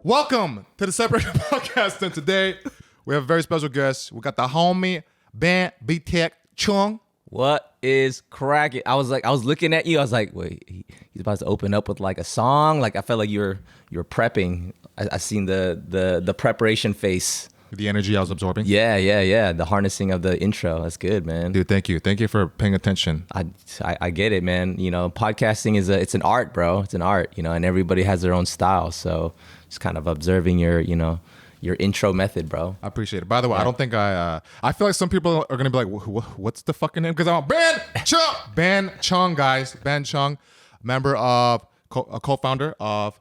Welcome to the Setbreaker Podcast, and today we have a very special guest. We got the homie Ben B-Tech Chung. What is cracking? I was looking at you. I was like, wait, he's about to open up with like a song. Like I felt like you were prepping. I seen the preparation face. The energy I was absorbing. Yeah. The harnessing of the intro. That's good, man. Dude, thank you. Thank you for paying attention. I get it, man. You know, podcasting it's an art, bro. It's an art, you know, and everybody has their own style. So just kind of observing your intro method, bro. I appreciate it. By the way, I don't think I feel like some people are going to be like, what's the fucking name? Because I'm Ben Chung. Ben Chung, guys. Ben Chung, member of, a co-founder of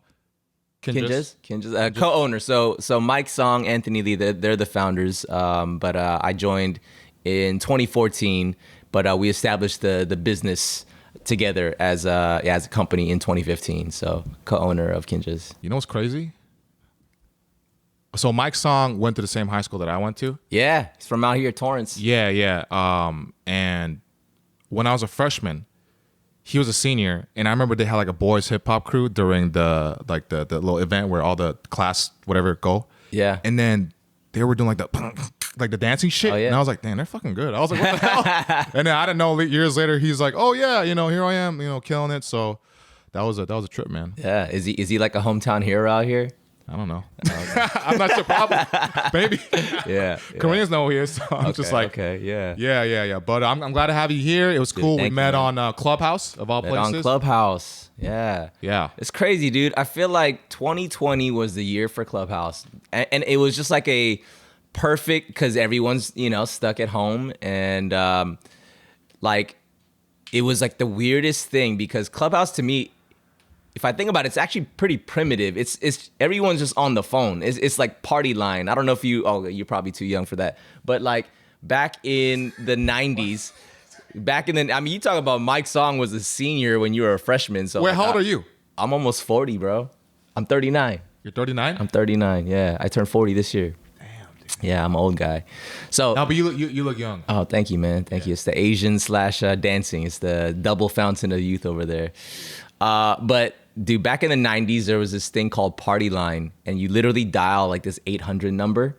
Kinjaz, co-owner. So Mike Song, Anthony Lee, they're the founders. But I joined in 2014. But we established the business together as a company in 2015. So co-owner of Kinjaz. You know what's crazy? So Mike Song went to the same high school that I went to. Yeah, he's from out here, Torrance. Yeah. And when I was a freshman, he was a senior, and I remember they had like a boys hip hop crew during the little event where all the class whatever go. Yeah. And then they were doing like the dancing shit. Oh, yeah. And I was like, damn, they're fucking good. I was like, what the hell? And then I didn't know years later he's like, oh yeah, here I am, killing it. So that was a trip, man. Yeah. Is he like a hometown hero out here? I don't know. I'm not sure. Probably, maybe. Yeah. Koreans know here, so I'm just like, okay, yeah. Yeah. But I'm glad to have you here. It was cool. We met on Clubhouse of all places. On Clubhouse, yeah. It's crazy, dude. I feel like 2020 was the year for Clubhouse, and it was just like a perfect because everyone's stuck at home, and like it was like the weirdest thing because Clubhouse to me, if I think about it, it's actually pretty primitive. It's everyone's just on the phone. It's like party line. I don't know if you're probably too young for that. But like back in the 90s, you talk about Mike Song was a senior when you were a freshman. So wait, how old are you? I'm almost 40, bro. I'm 39. You're 39? I'm 39, yeah. I turned 40 this year. Damn, dude. Yeah, I'm an old guy. So no, but you look young. Oh, thank you, man. Thank you. It's the Asian / dancing. It's the double fountain of youth over there. But dude, back in the 90s, there was this thing called Party Line, and you literally dial like this 800 number,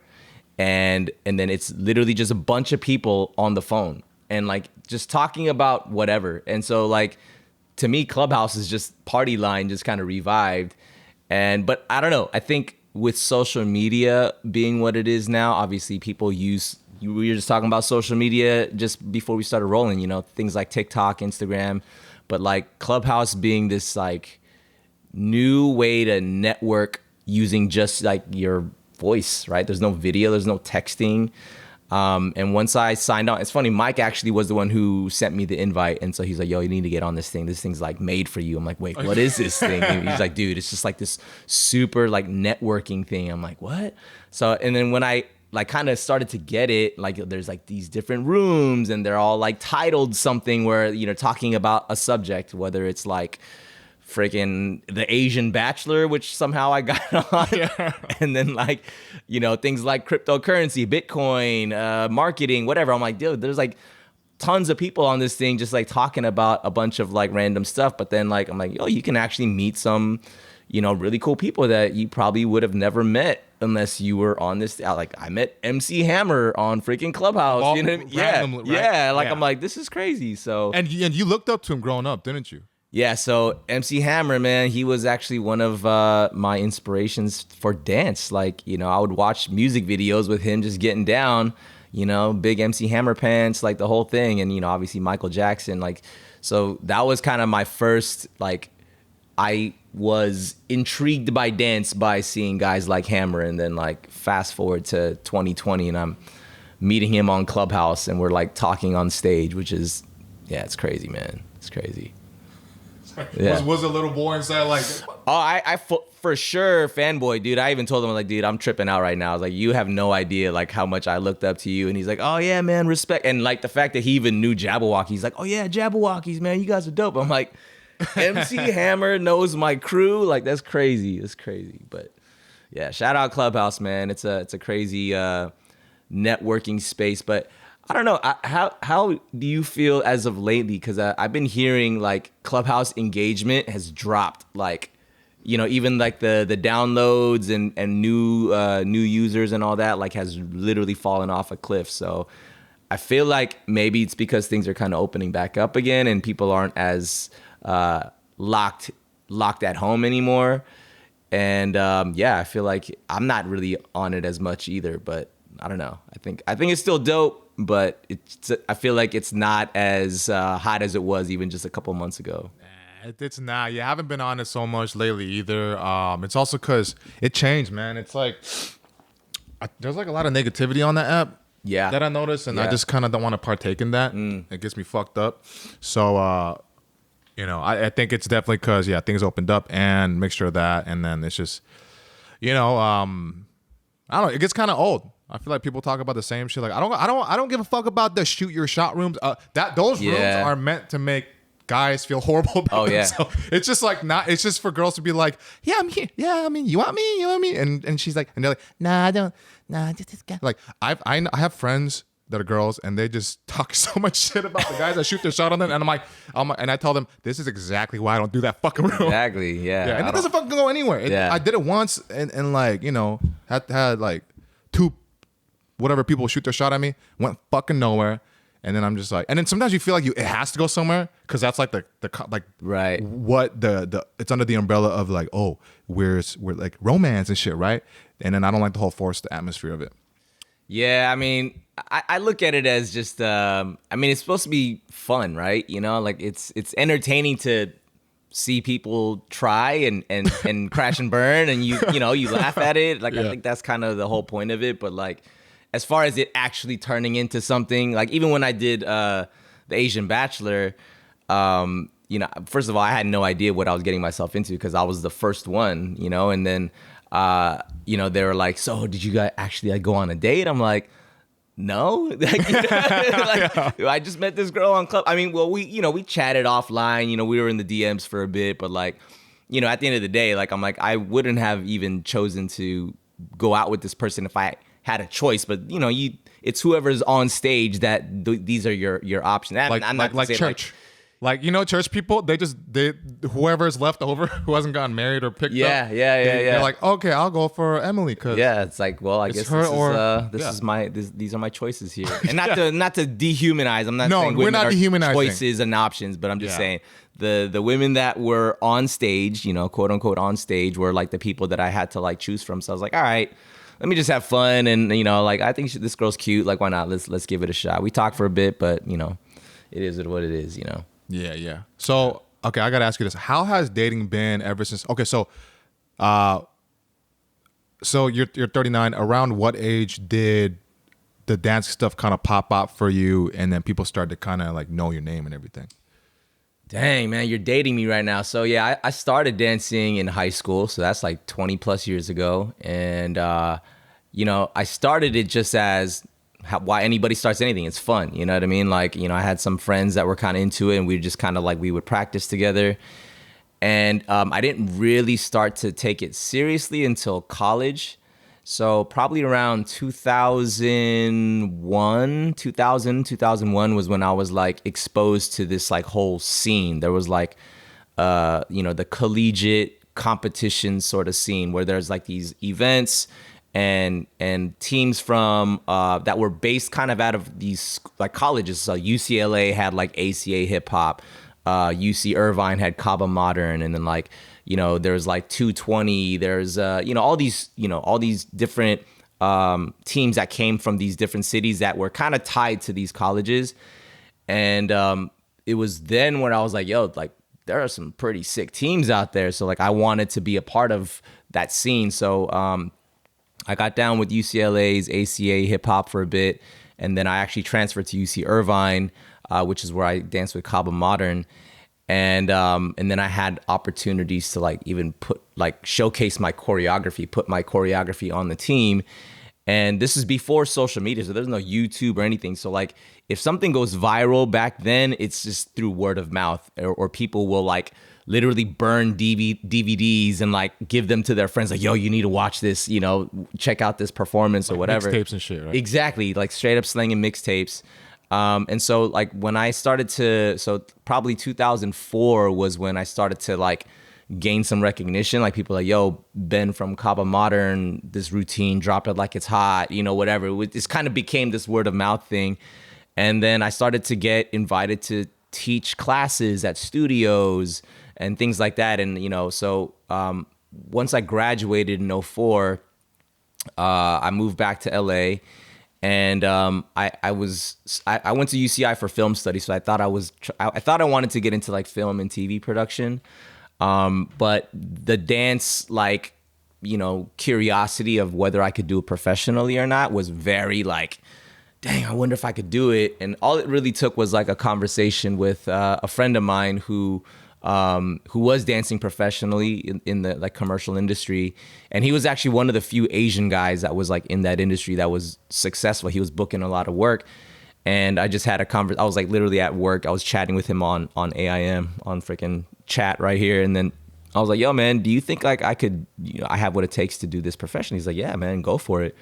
and then it's literally just a bunch of people on the phone and like just talking about whatever. And so like to me, Clubhouse is just Party Line, just kind of revived. But I don't know. I think with social media being what it is now, obviously people use. We were just talking about social media just before we started rolling. Things like TikTok, Instagram, but like Clubhouse being this like new way to network using just like your voice, right? There's no video, there's no texting. And once I signed on, it's funny, Mike actually was the one who sent me the invite. And so he's like, yo, you need to get on this thing. This thing's like made for you. I'm like, wait, what is this thing? And he's like, dude, it's just like this super like networking thing. I'm like, what? So, and then when I like kind of started to get it, like there's like these different rooms and they're all like titled something where, talking about a subject, whether it's like freaking the Asian Bachelor, which somehow I got on. Yeah. And then like, things like cryptocurrency, Bitcoin, marketing, whatever. I'm like, dude, there's like tons of people on this thing just like talking about a bunch of like random stuff. But then like, I'm like, yo, you can actually meet some, really cool people that you probably would have never met unless you were on this. Like I met MC Hammer on freaking Clubhouse. Well, you know what I mean? randomly, right? Yeah. Like, I'm like, this is crazy. So, and you looked up to him growing up, didn't you? Yeah, so MC Hammer, man, he was actually one of my inspirations for dance. Like, I would watch music videos with him just getting down, big MC Hammer pants, like the whole thing. And, obviously Michael Jackson. Like, so that was kind of my first, like, I was intrigued by dance by seeing guys like Hammer. And then, like, fast forward to 2020 and I'm meeting him on Clubhouse and we're, like, talking on stage, which is, yeah, it's crazy, man. It's crazy. Yeah. Was a little boy inside like? Oh, I for sure fanboy, dude. I even told him, like, dude, I'm tripping out right now. I was like, you have no idea like how much I looked up to you. And he's like, oh yeah, man, respect. And like the fact that he even knew Jabbawockeez, he's like, oh yeah, Jabbawockeez, man, you guys are dope. I'm like, MC Hammer knows my crew. Like that's crazy. It's crazy. But yeah, shout out Clubhouse, man. It's a crazy networking space. But I don't know. How do you feel as of lately? Because I've been hearing like Clubhouse engagement has dropped like even like the downloads and new users and all that like has literally fallen off a cliff. So I feel like maybe it's because things are kind of opening back up again and people aren't as locked at home anymore. And I feel like I'm not really on it as much either, but I don't know. I think it's still dope, but I feel like it's not as hot as it was even just a couple months ago. It's not. You haven't been on it so much lately either. It's also because it changed, man. It's like there's like a lot of negativity on that app. Yeah. That I noticed, and I just kind of don't want to partake in that. It gets me fucked up. So, I think it's definitely because things opened up and mixture of that, and then it's just, I don't know. It gets kind of old. I feel like people talk about the same shit. Like I don't give a fuck about the shoot your shot rooms. Those rooms are meant to make guys feel horrible about themselves. It's just like it's just for girls to be like, yeah, I'm here. Yeah, I mean, you want me? And she's like, and they're like, nah, I don't. Nah, just this guy. Like I have friends that are girls and they just talk so much shit about the guys that shoot their shot on them. And I'm like, and I tell them, this is exactly why I don't do that fucking room. Exactly. Yeah. And it doesn't fucking go anywhere. I did it once and like, had like 2 whatever people shoot their shot at me, went fucking nowhere. And then I'm just like, and then sometimes you feel like it has to go somewhere because that's like the like right what the it's under the umbrella of like, oh, we're like romance and shit, right? And then I don't like the whole forced atmosphere of it. Yeah, I mean, I look at it as just it's supposed to be fun, right? Like it's entertaining to see people try and crash and burn, and you laugh at it. Like I think that's kind of the whole point of it, but like as far as it actually turning into something, like even when I did the Asian Bachelor, first of all, I had no idea what I was getting myself into because I was the first one, and then, they were like, so did you guys actually like go on a date? I'm like, no, I just met this girl on Club. I mean, well, we chatted offline, we were in the DMs for a bit, but like, at the end of the day, like, I'm like, I wouldn't have even chosen to go out with this person if I had a choice, but it's whoever's on stage that these are your options. I'm not like church. Like church people, they whoever's left over who hasn't gotten married or picked up. They're like, okay, I'll go for Emily because it's like, well, I guess these are my choices here, and not to dehumanize. I'm not saying we're not dehumanizing choices and options, but I'm just saying the women that were on stage, quote unquote on stage, were like the people that I had to like choose from. So I was like, all right, let me just have fun, and like I think this girl's cute. Like, why not? Let's give it a shot. We talked for a bit, but it is what it is. Yeah. So, okay, I got to ask you this. How has dating been ever since? Okay, so you're 39. Around what age did the dance stuff kind of pop up for you and then people started to kind of like know your name and everything? Dang, man, you're dating me right now. So, yeah, I started dancing in high school. So that's like 20 plus years ago. And, I started it just as why anybody starts anything. It's fun. You know what I mean? Like, I had some friends that were kind of into it and we just kind of like, we would practice together. And I didn't really start to take it seriously until college. So probably around 2001 was when I was like exposed to this like whole scene. There was like, the collegiate competition sort of scene where there's like these events and teams from that were based kind of out of these like colleges. So UCLA had like ACA hip hop, UC Irvine had Kaba Modern, and then like there's like 220. There's all these different teams that came from these different cities that were kind of tied to these colleges, and it was then when I was like, yo, like there are some pretty sick teams out there. So like I wanted to be a part of that scene. So I got down with UCLA's ACA hip hop for a bit, and then I actually transferred to UC Irvine, which is where I danced with Kaba Modern, and then I had opportunities to like even showcase my choreography, put my choreography on the team, and this is before social media, so there's no YouTube or anything. So like if something goes viral back then, it's just through word of mouth, or people will like literally burn DVDs and like give them to their friends, like, yo, you need to watch this, check out this performance or whatever. Mixtapes and shit, right? Exactly, like straight up slanging mixtapes. And so like when I started so probably 2004 was when I started to like gain some recognition. Like people like, yo, Ben from Kaba Modern, this routine, drop it like it's hot, you know, whatever. It kind of became this word of mouth thing. And then I started to get invited to teach classes at studios and things like that. And, you know, so once I graduated in '04, I moved back to LA. And I went to UCI for film studies, so I thought I wanted to get into like film and TV production, but the dance, like, you know, curiosity of whether I could do it professionally or not was very like, dang, I wonder if I could do it. And all it really took was like a conversation with a friend of mine who was dancing professionally in the like commercial industry. And he was actually one of the few Asian guys that was like in that industry that was successful. He was booking a lot of work. And I just had a conversation. I was like literally at work. I was chatting with him on AIM, on freaking chat right here. And then I was like, yo, man, do you think like I could, you know, I have what it takes to do this professionally? He's like, yeah, man, go for it.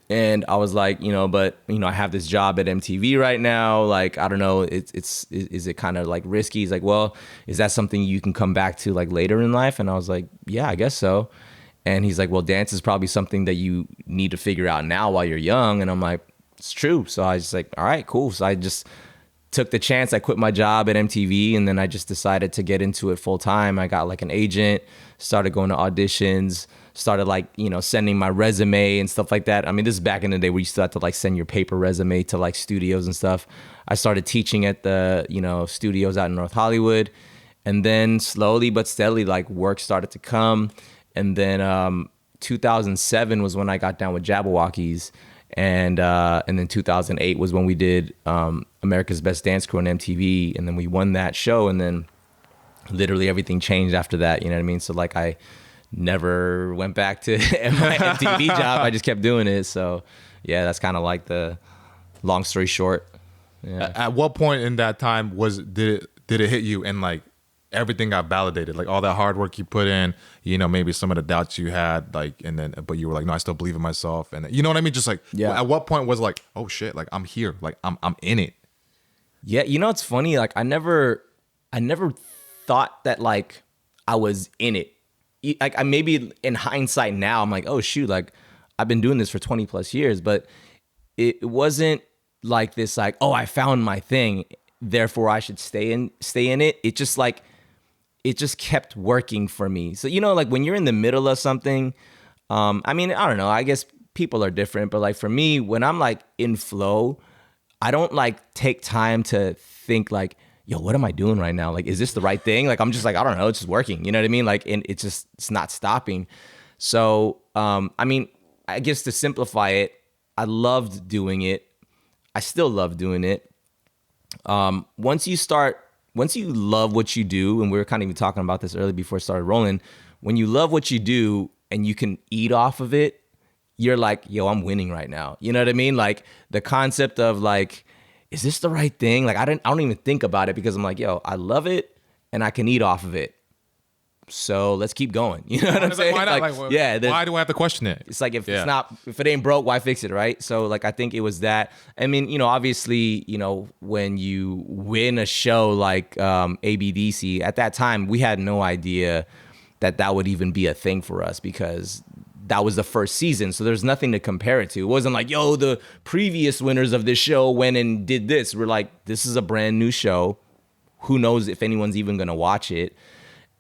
And I was like, you know, but, you know, I have this job at MTV right now. Like, I don't know, is it kind of like risky? He's like, well, is that something you can come back to like later in life? And I was like, yeah, I guess so. And he's like, well, dance is probably something that you need to figure out now while you're young. And I'm like, it's true. So I was just like, all right, cool. So I just took the chance. I quit my job at MTV, and then I just decided to get into it full time. I got like an agent, started going to auditions, started like, you know, sending my resume and stuff like that. I mean, this is back in the day where you still had to like send your paper resume to like studios and stuff. I started teaching at the, you know, studios out in North Hollywood. And then slowly but steadily, like work started to come. And then 2007 was when I got down with Jabbawockeez. And then 2008 was when we did America's Best Dance Crew on MTV. And then we won that show. And then literally everything changed after that. You know what I mean? So like I never went back to my MTV job. I just kept doing it. So yeah, that's kind of like the long story short. Yeah. At what point in that time did it hit you and like everything got validated? Like all that hard work you put in, you know, maybe some of the doubts you had, like, and then, but you were like, no, I still believe in myself. And you know what I mean? Just like, yeah. At what point was like, oh shit, like I'm here, like I'm in it. Yeah. You know, it's funny. Like I never thought that like I was in it. Like I maybe in hindsight now, I'm like, oh shoot, like I've been doing this for 20 plus years, but it wasn't like this, like, oh, I found my thing, therefore I should stay in it. It just like, it just kept working for me. So, you know, like when you're in the middle of something, I mean, I don't know, I guess people are different, but like for me, when I'm like in flow, I don't like take time to think like, yo, what am I doing right now? Like, is this the right thing? Like, I'm just like, I don't know, it's just working. You know what I mean? Like, and it's not stopping. So, I mean, I guess to simplify it, I loved doing it. I still love doing it. Once you love what you do, and we were kind of even talking about this earlier before it started rolling, when you love what you do and you can eat off of it, you're like, yo, I'm winning right now. You know what I mean? Like the concept of like, is this the right thing? Like I don't even think about it because I'm like, yo, I love it and I can eat off of it. So let's keep going. You know what I'm saying? Why not? Like, yeah. Why do I have to question it? It's like if it ain't broke, why fix it, right? So like I think it was that. I mean, you know, obviously, you know, when you win a show like ABDC, at that time we had no idea that would even be a thing for us because that was the first season. So there's nothing to compare it to. It wasn't like, yo, the previous winners of this show went and did this. We're like, this is a brand new show. Who knows if anyone's even gonna watch it?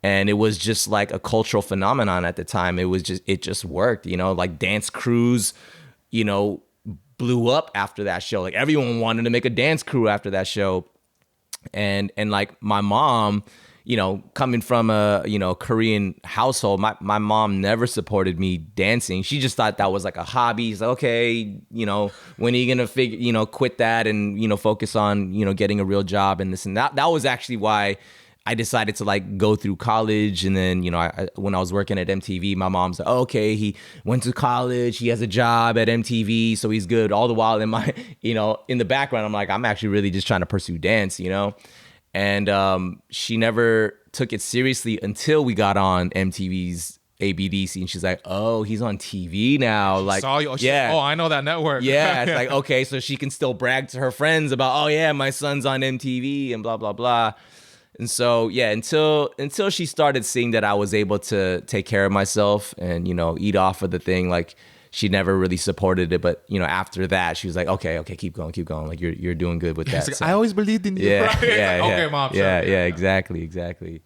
And it was just like a cultural phenomenon at the time. It just worked, you know, like dance crews, you know, blew up after that show. Like everyone wanted to make a dance crew after that show. And like my mom, you know, coming from a, you know, Korean household, my mom never supported me dancing. She just thought that was like a hobby. She's like, okay, you know, when are you going to quit that and, you know, focus on, you know, getting a real job and this and that. That was actually why I decided to like go through college. And then, you know, when I was working at MTV, my mom's like, oh, okay, he went to college, he has a job at MTV, so he's good. All the while in my, you know, in the background, I'm like, I'm actually really just trying to pursue dance, you know? And she never took it seriously until we got on MTV's ABDC, and she's like, "Oh, he's on TV now." Like, saw you. Yeah. Oh, I know that network. Yeah, it's like, okay, so she can still brag to her friends about, "Oh yeah, my son's on MTV," and blah blah blah. And so, yeah, until she started seeing that I was able to take care of myself and, eat off of the thing, like she never really supported it. But, after that, she was like, okay, keep going. Like you're doing good with that. Like, So, I always believed in you. yeah, Right? yeah, Okay, mom. Sure. yeah, exactly.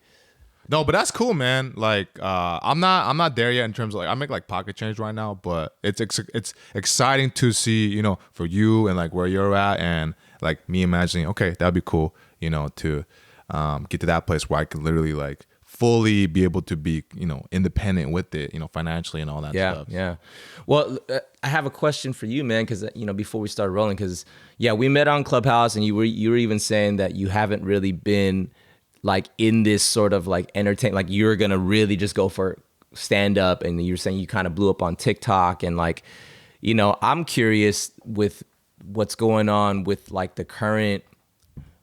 No, but that's cool, man. Like, I'm not there yet in terms of like I make like pocket change right now, but it's exciting to see, for you and like where you're at, and like me imagining, okay, that'd be cool, to get to that place where I could literally like fully be able to be, independent with it, financially and all that stuff. Yeah. Well, I have a question for you, man, because before we start rolling, because we met on Clubhouse, and you were even saying that you haven't really been like in this sort of like like you're gonna really just go for stand up, and you're saying you kind of blew up on TikTok, and like, I'm curious with what's going on with like the current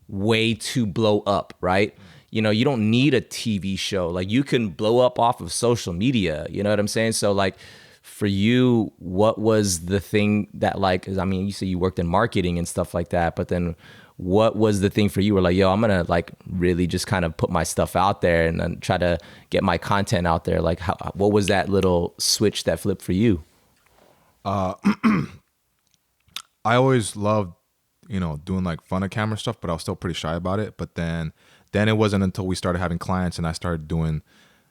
way to blow up, right? You don't need a TV show. Like you can blow up off of social media, you know what I'm saying? So like for you, what was the thing that like, 'cause I mean, you say you worked in marketing and stuff like that, but then what was the thing for you where like, yo, I'm gonna like really just kind of put my stuff out there and then try to get my content out there? Like what was that little switch that flipped for you? I always loved, doing like front of camera stuff, but I was still pretty shy about it. But then it wasn't until we started having clients and I started doing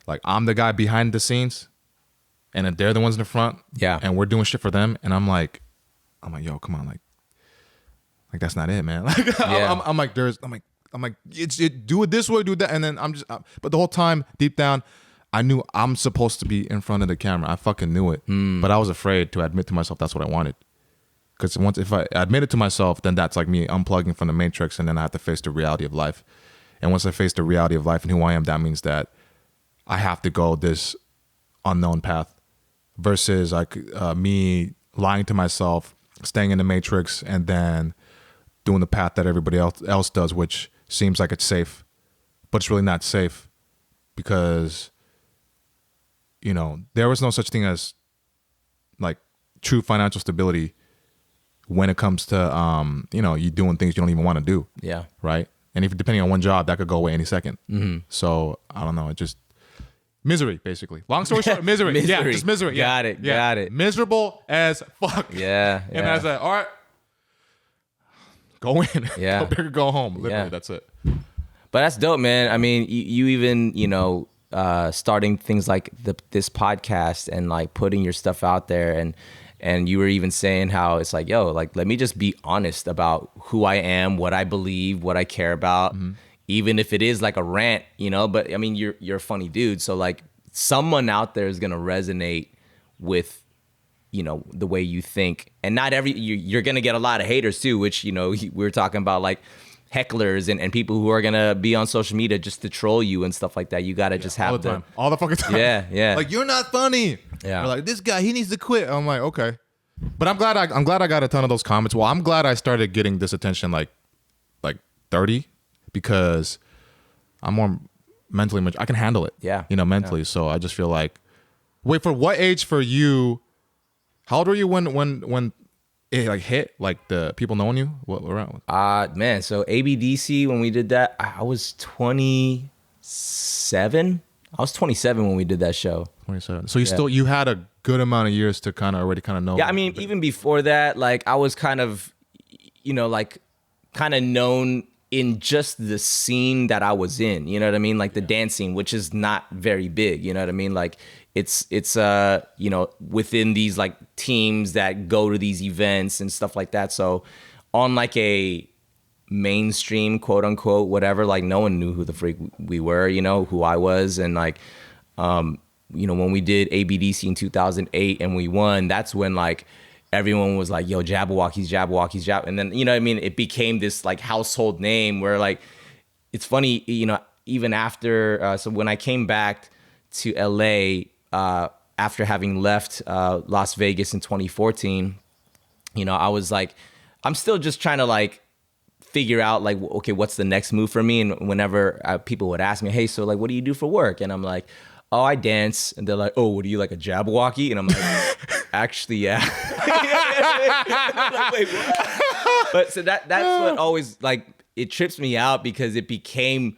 like, I'm the guy behind the scenes and then they're the ones in the front. Yeah. And we're doing shit for them. And I'm like, yo, come on. Like that's not it, man. Like, Yeah. I'm like, do it this way, do that. And then but the whole time deep down, I knew I'm supposed to be in front of the camera. I fucking knew it. But I was afraid to admit to myself that's what I wanted. Because if I admit it to myself, then that's like me unplugging from the matrix, and then I have to face the reality of life. And once I face the reality of life and who I am, that means that I have to go this unknown path versus like me lying to myself, staying in the matrix, and then doing the path that everybody else does, which seems like it's safe, but it's really not safe because, there was no such thing as like true financial stability when it comes to, you doing things you don't even want to do. Yeah. Right. And if depending on one job, that could go away any second. Mm-hmm. So I don't know. It just misery, basically. Long story short, misery. Yeah, just misery. Got it. Miserable as fuck. Yeah. And I said, all right, go in. Yeah. Go big or go home. Literally, Yeah. that's it. But that's dope, man. I mean, you even, starting things like this podcast and like putting your stuff out there, and you were even saying how it's like, yo, like, let me just be honest about who I am, what I believe, what I care about, even if it is like a rant, but I mean, you're a funny dude. So like someone out there is going to resonate with, the way you think, and not you're going to get a lot of haters too, which, we were talking about like hecklers and people who are going to be on social media just to troll you and stuff like that. You got to just have all the time. All the fucking time. Yeah. Like, you're not funny. Yeah. Or like, this guy, he needs to quit. I'm like, okay. But I'm glad I got a ton of those comments. Well, I'm glad I started getting this attention like 30 because I'm more mentally mature. I can handle it. Yeah. Mentally. Yeah. So I just feel like, wait, for what age for you? How old were you when it like hit, like the people knowing you? What around? Man, so ABDC, when we did that, I was 27. I was 27 when we did that show. 27. So you had a good amount of years to already know. Yeah, I mean, even before that, like I was kind of, kind of known in just the scene that I was in, you know what I mean? Like the dance scene, which is not very big, you know what I mean? Like it's within these like teams that go to these events and stuff like that. So on like a mainstream, quote unquote, whatever, like no one knew who the freak we were, who I was. And like, when we did ABDC in 2008 and we won, that's when like everyone was like, yo, Jabbawockeez. And then, it became this like household name where like, it's funny, even after, so when I came back to LA, after having left Las Vegas in 2014, I was like, I'm still just trying to like figure out like, okay, what's the next move for me? And whenever people would ask me, hey, so like, what do you do for work? And I'm like, oh, I dance. And they're like, oh, what are you, like a Jabbawockeez? And I'm like, actually, yeah. Like, wait, what? But so that's what always like, it trips me out because it became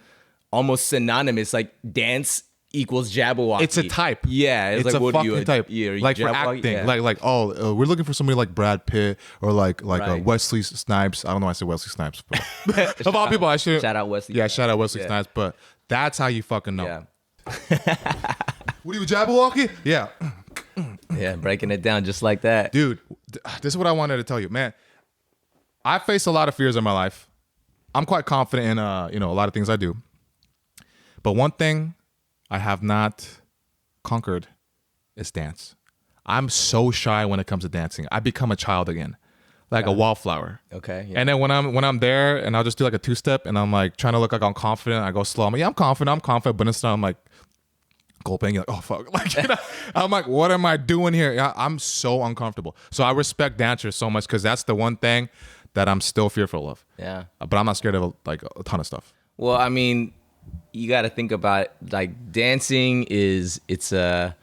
almost synonymous. Like dance equals Jabbawockeez. It's a type. Yeah, it's like, a what fucking type. Yeah, like for acting, yeah. like we're looking for somebody like Brad Pitt or like Right. Wesley Snipes. I don't know why I said Wesley Snipes, but of all people, I should Shout out Wesley. Yeah, shout out Wesley Snipes. But that's how you fucking know. Yeah. What are you, Jabbawockeez? Yeah, Yeah, breaking it down just like that. dude. This is what I wanted to tell you, man. I face a lot of fears in my life. I'm quite confident in a lot of things I do. But one thing I have not conquered is dance. I'm so shy when it comes to dancing. I become a child again, like a wallflower. Okay. Yeah. And then when I'm there and I'll just do like a 2-step and I'm like trying to look like I'm confident. I go slow. I'm like, yeah, I'm confident. But instead I'm like gulping. Like, oh fuck. Like, I'm like, what am I doing here? I'm so uncomfortable. So I respect dancers so much because that's the one thing that I'm still fearful of. Yeah. But I'm not scared of like a ton of stuff. Well, I mean, you got to think about like dancing it's a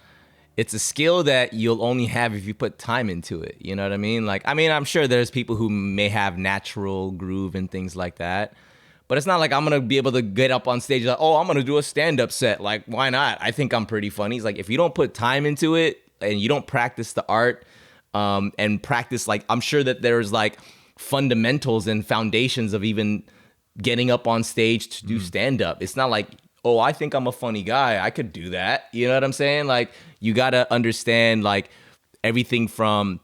skill that you'll only have if you put time into it. You know what I mean? Like, I mean, I'm sure there's people who may have natural groove and things like that. But it's not like I'm going to be able to get up on stage like, oh, I'm going to do a stand-up set. Like, why not? I think I'm pretty funny. It's like, if you don't put time into it and you don't practice the art and practice, like, I'm sure that there's like fundamentals and foundations of even getting up on stage to do stand-up. It's not like, oh, I think I'm a funny guy, I could do that. You know what I'm saying? Like, you got to understand like everything from,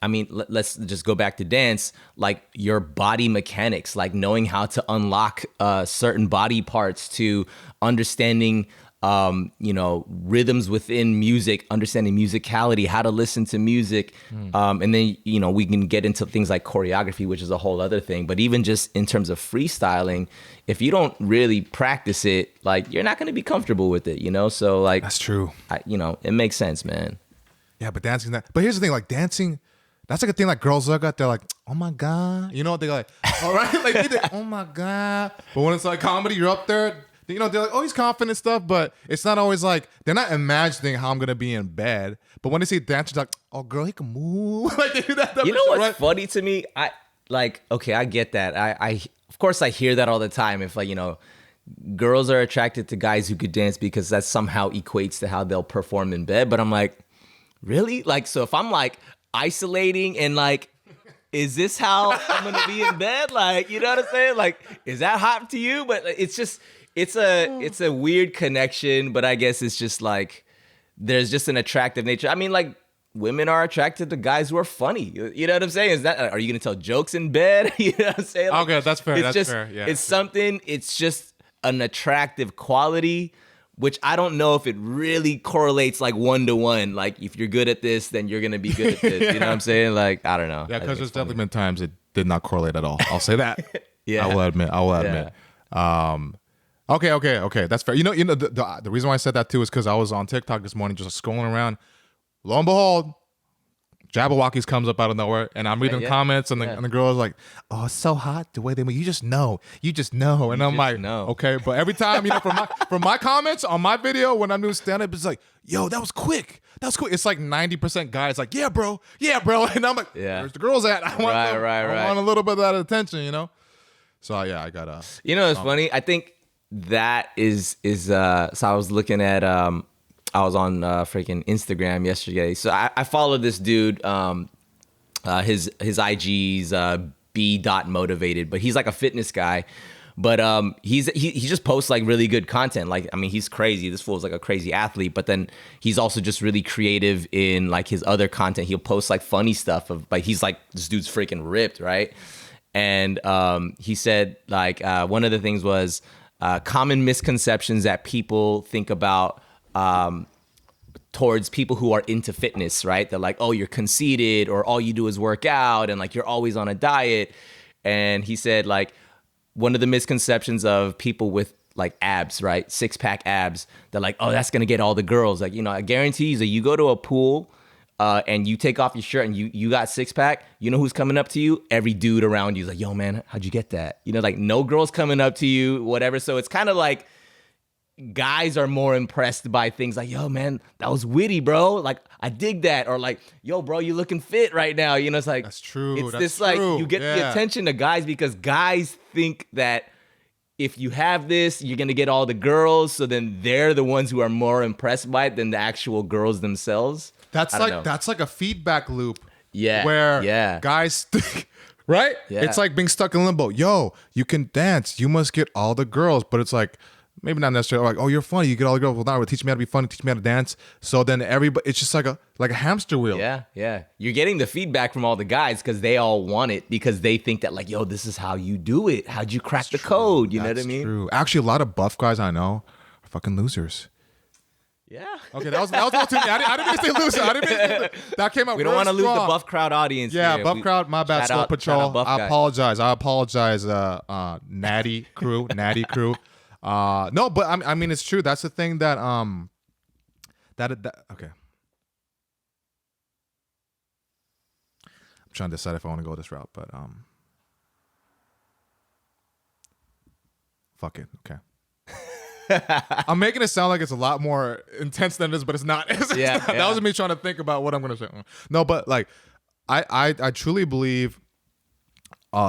I mean, let's just go back to dance, like your body mechanics, like knowing how to unlock certain body parts, to understanding rhythms within music, understanding musicality, how to listen to music. And then, we can get into things like choreography, which is a whole other thing. But even just in terms of freestyling, if you don't really practice it, like, you're not going to be comfortable with it, So like, That's true. It makes sense, man. Yeah, but dancing but here's the thing, like dancing, that's like a thing like girls look at, they're like, oh my God. They're like, all right, like they did, oh my God. But when it's like comedy, you're up there, they're like, oh, he's confident and stuff, but it's not always like, they're not imagining how I'm gonna be in bed. But when they see dance, they're like, oh girl, he can move. Like they do that. What's funny to me? I get that. I of course I hear that all the time. If girls are attracted to guys who could dance because that somehow equates to how they'll perform in bed. But I'm like, really? Like, so if I'm like isolating and like, is this how I'm gonna be in bed? Like, you know what I'm saying? Like, is that hot to you? But it's just, it's a weird connection. But I guess it's just like, there's just an attractive nature. I mean, like, women are attracted to guys who are funny. You know what I'm saying? Are you gonna tell jokes in bed? You know what I'm saying? Like, okay, that's fair. That's fair. Yeah. It's something. It's just an attractive quality, which I don't know if it really correlates like 1-to-1. Like, if you're good at this, then you're gonna be good at this. You know what I'm saying? Like, I don't know. Yeah, because there's definitely been times it did not correlate at all. I'll say that. Yeah, I will admit. Okay, that's fair. The reason why I said that too is because I was on TikTok this morning just scrolling around. Lo and behold, Jabbawockeez comes up out of nowhere, and I'm reading comments, and the girl is like, "Oh, it's so hot the way they move. You just know, and I'm like, okay." But every time, from my comments on my video when I'm doing stand up, it's like, "Yo, that was quick. It's like 90% guys like, "Yeah, bro," and I'm like, "Where's the girls at? I want a little bit of that attention, So yeah, I gotta. It's funny. I think that is. So I was looking at I was on freaking Instagram yesterday. So I followed this dude. His IG's b.motivated, but he's like a fitness guy. But he just posts like really good content. Like, I mean, he's crazy. This fool's like a crazy athlete. But then he's also just really creative in like his other content. He'll post like funny stuff of like, he's like, this dude's freaking ripped, right? And he said like one of the things was common misconceptions that people think about towards people who are into fitness, right? They're like, oh, you're conceited, or all you do is work out, and like you're always on a diet. And he said like one of the misconceptions of people with like abs, right? 6-pack abs, they're like, oh, that's gonna get all the girls. Like, I guarantee you that you go to a pool and you take off your shirt and you got 6-pack, you know who's coming up to you? Every dude around you is like, yo, man, how'd you get that? Like no girls coming up to you, whatever. So it's kind of like, guys are more impressed by things like, yo, man, that was witty, bro. Like, I dig that. Or like, yo, bro, you looking fit right now. It's like, that's true. It's this like, you get the attention of guys because guys think that if you have this, you're gonna get all the girls. So then they're the ones who are more impressed by it than the actual girls themselves. That's like a feedback loop. Yeah. Where guys think, right? Yeah. It's like being stuck in limbo. Yo, you can dance. You must get all the girls. But it's like, maybe not necessarily like, oh, you're funny. You get all the girls. Well, now teach me how to be funny. Teach me how to dance. So then everybody, it's just like a hamster wheel. Yeah. You're getting the feedback from all the guys because they all want it because they think that like, yo, this is how you do it. How'd you crack the code? You know what I mean? True. Actually, a lot of buff guys I know are fucking losers. Yeah. Okay, that was all to me. I didn't mean to say loser. That came out. We don't want to lose the buff crowd audience. Yeah, here. buff crowd. My bad. Slow Patrol. I apologize. Natty crew. No, but I mean it's true. That's the thing that okay. I'm trying to decide if I want to go this route, but fuck it. Okay. I'm making it sound like it's a lot more intense than it is, but it's not. That was me trying to think about what I'm going to say. No, but like, I truly believe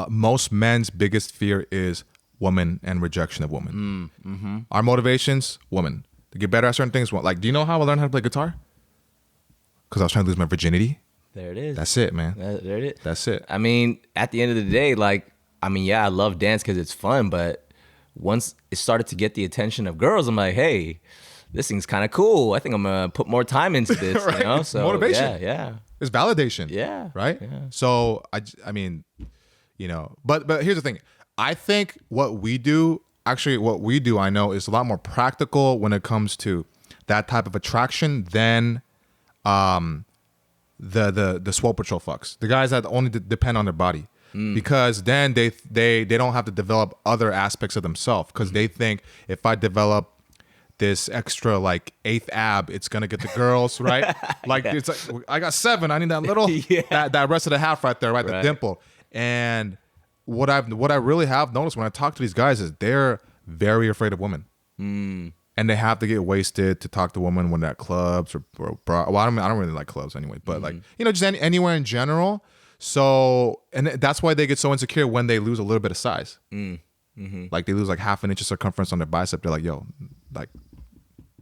most men's biggest fear is woman and rejection of women. Mm-hmm. Our motivations, woman. To get better at certain things. Like, do you know how I learned how to play guitar? Because I was trying to lose my virginity. There it is. That's it, man. There it is. That's it. I mean, at the end of the day, like, I mean, yeah, I love dance because it's fun, but once it started to get the attention of girls, I'm like, hey, this thing's kind of cool. I think I'm gonna put more time into this. Right? You know, so motivation. Yeah. It's validation. Yeah. Right. Yeah. So I mean, you know, but here's the thing. I think what we do, I know is a lot more practical when it comes to that type of attraction than the swole patrol fucks, the guys that only depend on their body. Because then they don't have to develop other aspects of themselves because they think if I develop this extra like eighth ab, it's gonna get the girls, right? Like it's like I got 7, I need that little that rest of the half right there, right? The dimple. And what I really have noticed when I talk to these guys is they're very afraid of women. And they have to get wasted to talk to women when they're at clubs or well, I don't really like clubs anyway, but like, you know, just anywhere in general. So, and that's why they get so insecure when they lose a little bit of size. Like they lose like half an inch of circumference on their bicep. They're like, yo, like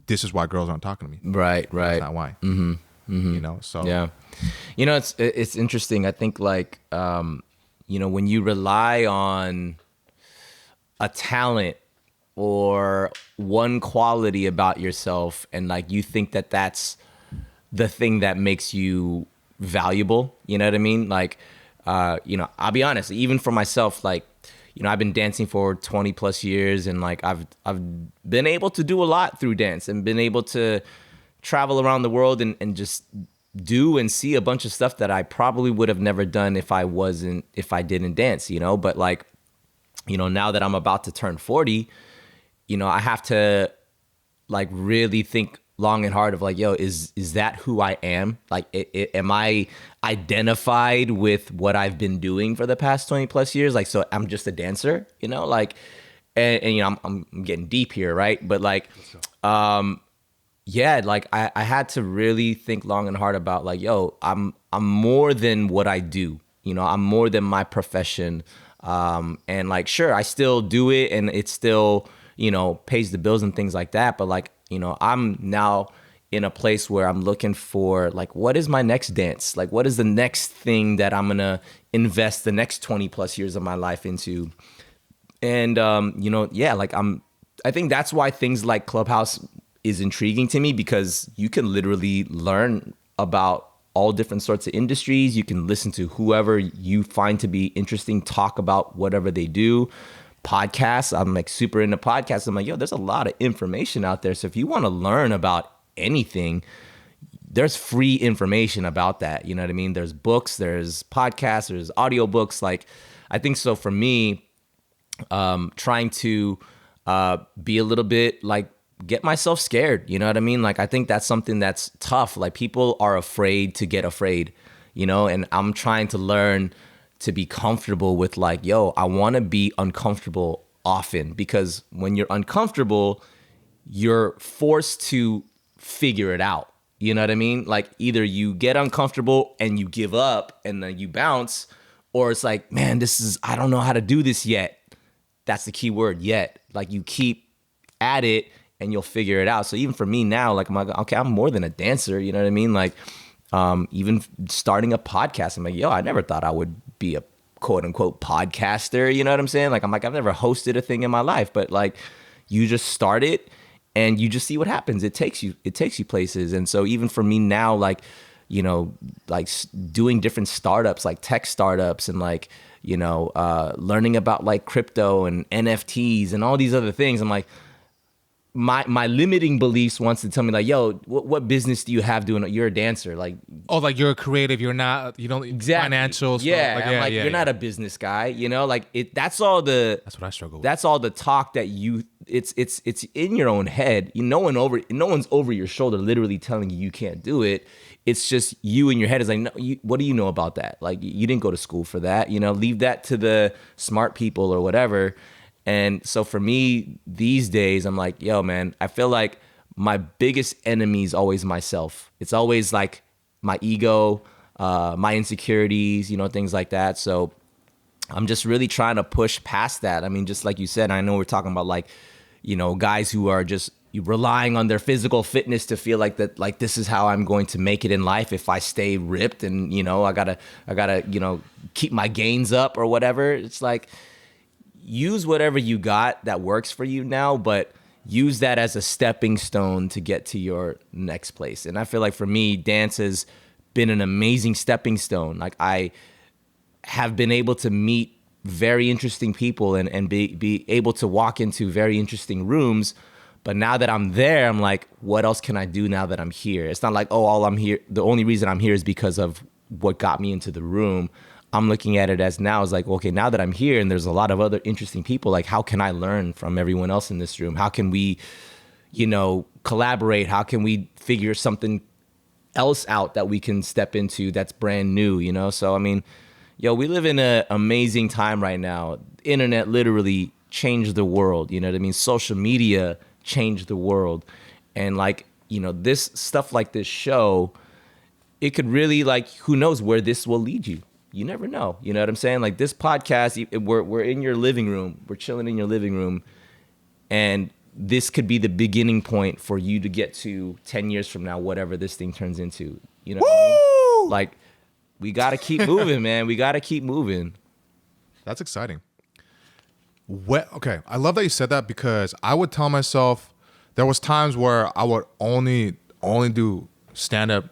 this is why girls aren't talking to me. Right. That's not why. You know, so. Yeah. You know, it's interesting. I think like, you know, when you rely on a talent or one quality about yourself and like you think that that's the thing that makes you valuable, you know what I mean? Like, you know, I'll be honest, even for myself, like, you know, I've been dancing for 20 plus years and like I've been able to do a lot through dance and been able to travel around the world and just do and see a bunch of stuff that I probably would have never done if I didn't dance, you know? But like, you know, now that I'm about to turn 40, you know, I have to like really think long and hard of like, yo, is that who I am? Like, am I identified with what I've been doing for the past 20 plus years? Like, so I'm just a dancer, you know, like, and you know, I'm getting deep here, right? But like, yeah, like I had to really think long and hard about like, yo, I'm more than what I do, you know, I'm more than my profession. And like, sure, I still do it and it still, you know, pays the bills and things like that. But like, you know, I'm now in a place where I'm looking for like, what is my next dance? Like, what is the next thing that I'm going to invest the next 20 plus years of my life into? And, you know, yeah, like I think that's why things like Clubhouse is intriguing to me because you can literally learn about all different sorts of industries. You can listen to whoever you find to be interesting, talk about whatever they do. Podcasts, I'm like super into podcasts. I'm like, yo, there's a lot of information out there. So if you want to learn about anything, there's free information about that. You know what I mean? There's books, there's podcasts, there's audiobooks. Like, I think so for me, trying to be a little bit like, get myself scared. You know what I mean? Like, I think that's something that's tough. Like, people are afraid to get afraid, you know, and I'm trying to learn to be comfortable with like, yo, I want to be uncomfortable often because when you're uncomfortable, you're forced to figure it out. You know what I mean? Like either you get uncomfortable and you give up and then you bounce, or it's like, man, I don't know how to do this yet. that's the key word, yet. Like, you keep at it and you'll figure it out. So even for me now, like, I'm like, okay, I'm more than a dancer. You know what I mean? Like, even starting a podcast, I'm like, yo, I never thought I would be a quote unquote podcaster. You know what I'm saying? Like, I've never hosted a thing in my life, but like, you just start it and you just see what happens. It takes you places. And so even for me now, like, you know, like doing different startups, like tech startups, and like, you know, learning about like crypto and NFTs and all these other things. I'm like, my limiting beliefs wants to tell me like, yo, what business do you have doing? You're a dancer. Like, oh, like you're a creative. You're not, you don't, exactly. financial stuff. Yeah. Like, I'm like, you're not a business guy, you know, like that's what I struggle with. That's all the talk that it's in your own head. No one's over your shoulder literally telling you can't do it. It's just you in your head is like, no, what do you know about that? Like, you didn't go to school for that, you know, leave that to the smart people or whatever. And so for me these days, I'm like, yo, man, I feel like my biggest enemy is always myself. It's always like my ego, my insecurities, you know, things like that. So I'm just really trying to push past that. I mean, just like you said, I know we're talking about like, you know, guys who are just relying on their physical fitness to feel like that, like this is how I'm going to make it in life if I stay ripped and, you know, I gotta, you know, keep my gains up or whatever. It's like, use whatever you got that works for you now, but use that as a stepping stone to get to your next place. And I feel like for me, dance has been an amazing stepping stone. Like, I have been able to meet very interesting people and be able to walk into very interesting rooms. But now that I'm there, I'm like, what else can I do now that I'm here? It's not like, the only reason I'm here is because of what got me into the room. I'm looking at it as now is like, okay, now that I'm here and there's a lot of other interesting people, like, how can I learn from everyone else in this room? How can we, you know, collaborate? How can we figure something else out that we can step into that's brand new, you know? So, I mean, yo, we live in an amazing time right now. Internet literally changed the world, you know what I mean? Social media changed the world. And like, you know, this stuff like this show, it could really, like, who knows where this will lead you? You never know. You know what I'm saying? Like, this podcast, we're in your living room. We're chilling in your living room. And this could be the beginning point for you to get to 10 years from now, whatever this thing turns into. You know what I mean? Like, we got to keep moving, man. We got to keep moving. That's exciting. Okay, I love that you said that, because I would tell myself, there was times where I would only do stand-up,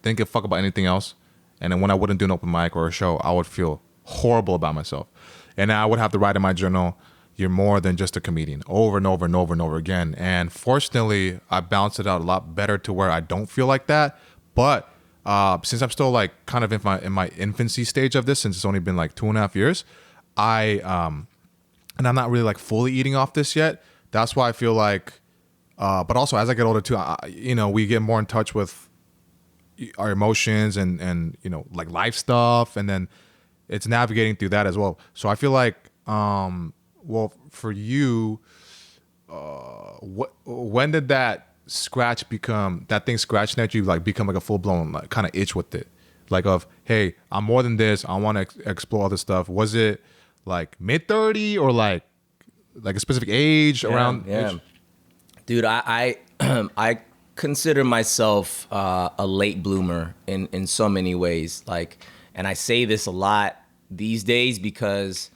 didn't give a fuck about anything else. And then when I wouldn't do an open mic or a show, I would feel horrible about myself. And I would have to write in my journal, you're more than just a comedian, over and over and over and over again. And fortunately, I balanced it out a lot better to where I don't feel like that. But since I'm still like kind of in my infancy stage of this, since it's only been like 2.5 years, and I'm not really like fully eating off this yet. That's why I feel like, but also as I get older too, you know, we get more in touch with our emotions and you know, like life stuff, and then it's navigating through that as well. So I feel like, well, for you, when did that thing scratching at you, like become like a full blown like kind of itch with it, like of, hey, I'm more than this, I want to explore other stuff? Was it like mid-30 or like a specific age around? Yeah. Age? Dude, I consider myself a late bloomer in so many ways. Like, and I say this a lot these days because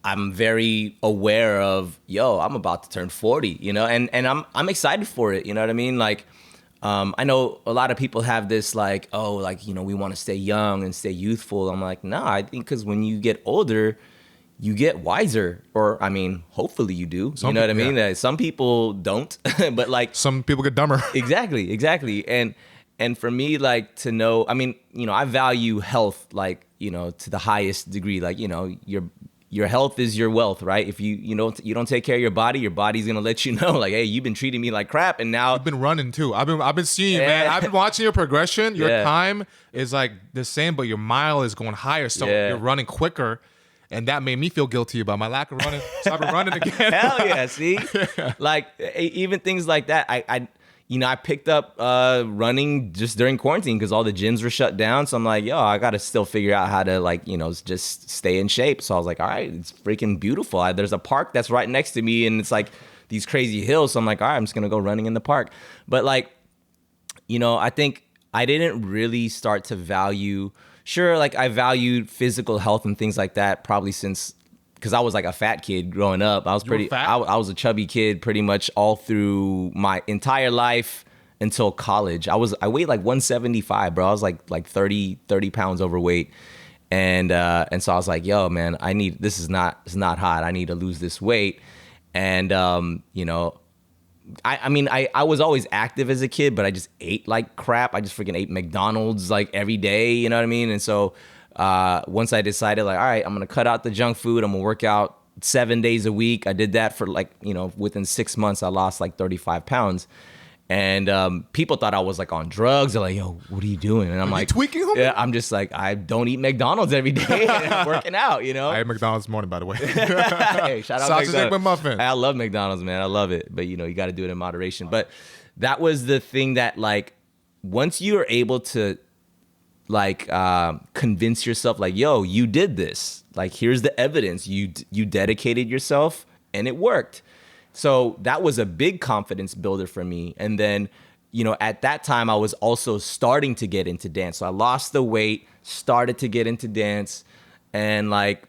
I'm very aware of, yo, I'm about to turn 40, you know, and I'm excited for it. You know what I mean? Like, I know a lot of people have this like, oh, like, you know, we want to stay young and stay youthful. I'm like, nah, I think because when you get older, you get wiser, or I mean, hopefully you do. You know what I mean? Yeah. Some people don't, but like some people get dumber. Exactly. And for me, like, to know, I mean, you know, I value health, like, you know, to the highest degree. Like, you know, your health is your wealth, right? If you don't take care of your body's gonna let you know, like, hey, you've been treating me like crap, and now you've been running too. I've been seeing you, man. I've been watching your progression. Your time is like the same, but your mile is going higher, so you're running quicker. And that made me feel guilty about my lack of running. So I've been running again. Hell yeah, see? Like, even things like that. I picked up running just during quarantine because all the gyms were shut down. So I'm like, yo, I got to still figure out how to like, just stay in shape. So I was like, all right, it's freaking beautiful. There's a park that's right next to me and it's like these crazy hills. So I'm like, all right, I'm just going to go running in the park. But like, I think I didn't really start to value, sure, like I valued physical health and things like that probably since, because I was like a fat kid growing up. I was a chubby kid pretty much all through my entire life until college. I weighed like 175, bro. I was like 30 pounds overweight. And so I was like, yo, man, this is not hot. I need to lose this weight. And, I was always active as a kid, but I just ate like crap. I just freaking ate McDonald's like every day, you know what I mean? And so once I decided like, all right, I'm going to cut out the junk food. I'm going to work out 7 days a week. I did that for like, within 6 months, I lost like 35 pounds. And people thought I was like on drugs. They're like, yo, what are you doing? And I'm like, tweaking? Yeah, I'm just like, I don't eat McDonald's every day. And I'm working out, I had McDonald's this morning, by the way. Hey, shout out Sausage, egg, McMuffin. I love McDonald's, man. I love it. But, you got to do it in moderation. But that was the thing that like, once you are able to like convince yourself like, yo, you did this. Like, here's the evidence. You dedicated yourself and it worked. So that was a big confidence builder for me. And then, at that time, I was also starting to get into dance. So I lost the weight, started to get into dance, and like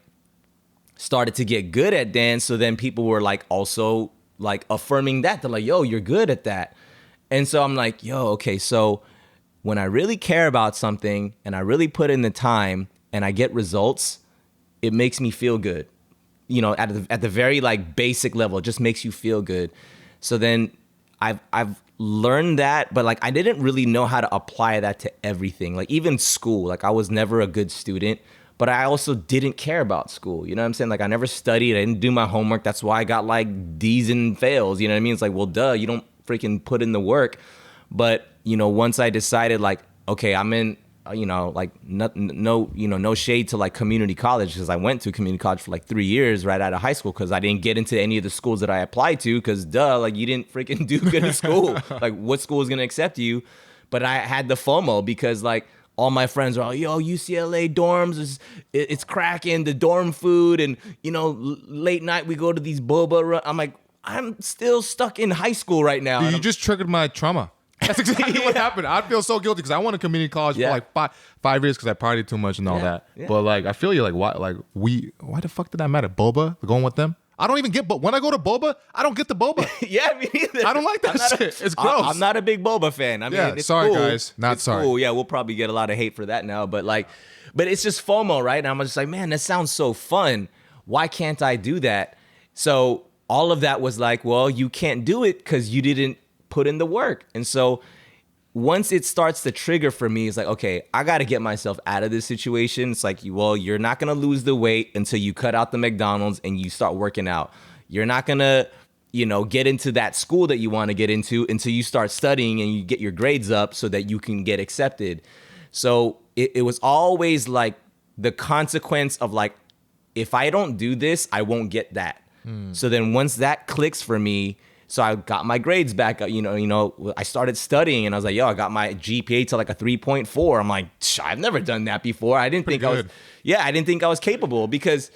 started to get good at dance. So then people were like also like affirming that. They're like, yo, you're good at that. And so I'm like, yo, okay, so when I really care about something and I really put in the time and I get results, it makes me feel good. At the very like basic level, it just makes you feel good. So then I've learned that, but like I didn't really know how to apply that to everything. Like even school, like I was never a good student, but I also didn't care about school. You know what I'm saying? Like I never studied, I didn't do my homework. That's why I got like D's and fails. You know what I mean? It's like, well, duh, you don't freaking put in the work. But once I decided like, okay, I'm in, like no shade to like community college, because I went to community college for like 3 years right out of high school because I didn't get into any of the schools that I applied to because duh, like you didn't freaking do good in school. Like what school is going to accept you? But I had the FOMO because like all my friends are like, yo, UCLA dorms, it's cracking, the dorm food, and late night we go to these boba. I'm like, I'm still stuck in high school right now. Dude, you just triggered my trauma. That's exactly what happened. I feel so guilty because I went to community college for like five years because I partied too much and all that. Yeah. But like, I feel you like, why the fuck did that matter? Boba, going with them? I don't even get, but when I go to boba, I don't get the boba. Yeah, me neither. I don't like that shit. It's gross. I'm not a big boba fan. I mean, it's sorry cool. guys, not it's sorry. Cool. Yeah, we'll probably get a lot of hate for that now, but it's just FOMO, right? And I'm just like, man, that sounds so fun. Why can't I do that? So all of that was like, well, you can't do it because you didn't put in the work. And so once it starts to trigger for me, it's like, okay, I got to get myself out of this situation. It's like, well, you're not going to lose the weight until you cut out the McDonald's and you start working out. You're not going to, get into that school that you want to get into until you start studying and you get your grades up so that you can get accepted. So it was always like the consequence of like, if I don't do this, I won't get that. So then once that clicks for me, so I got my grades back up, I started studying and I was like, yo, I got my GPA to like a 3.4. I'm like, I've never done that before. I didn't think I didn't think I was capable because,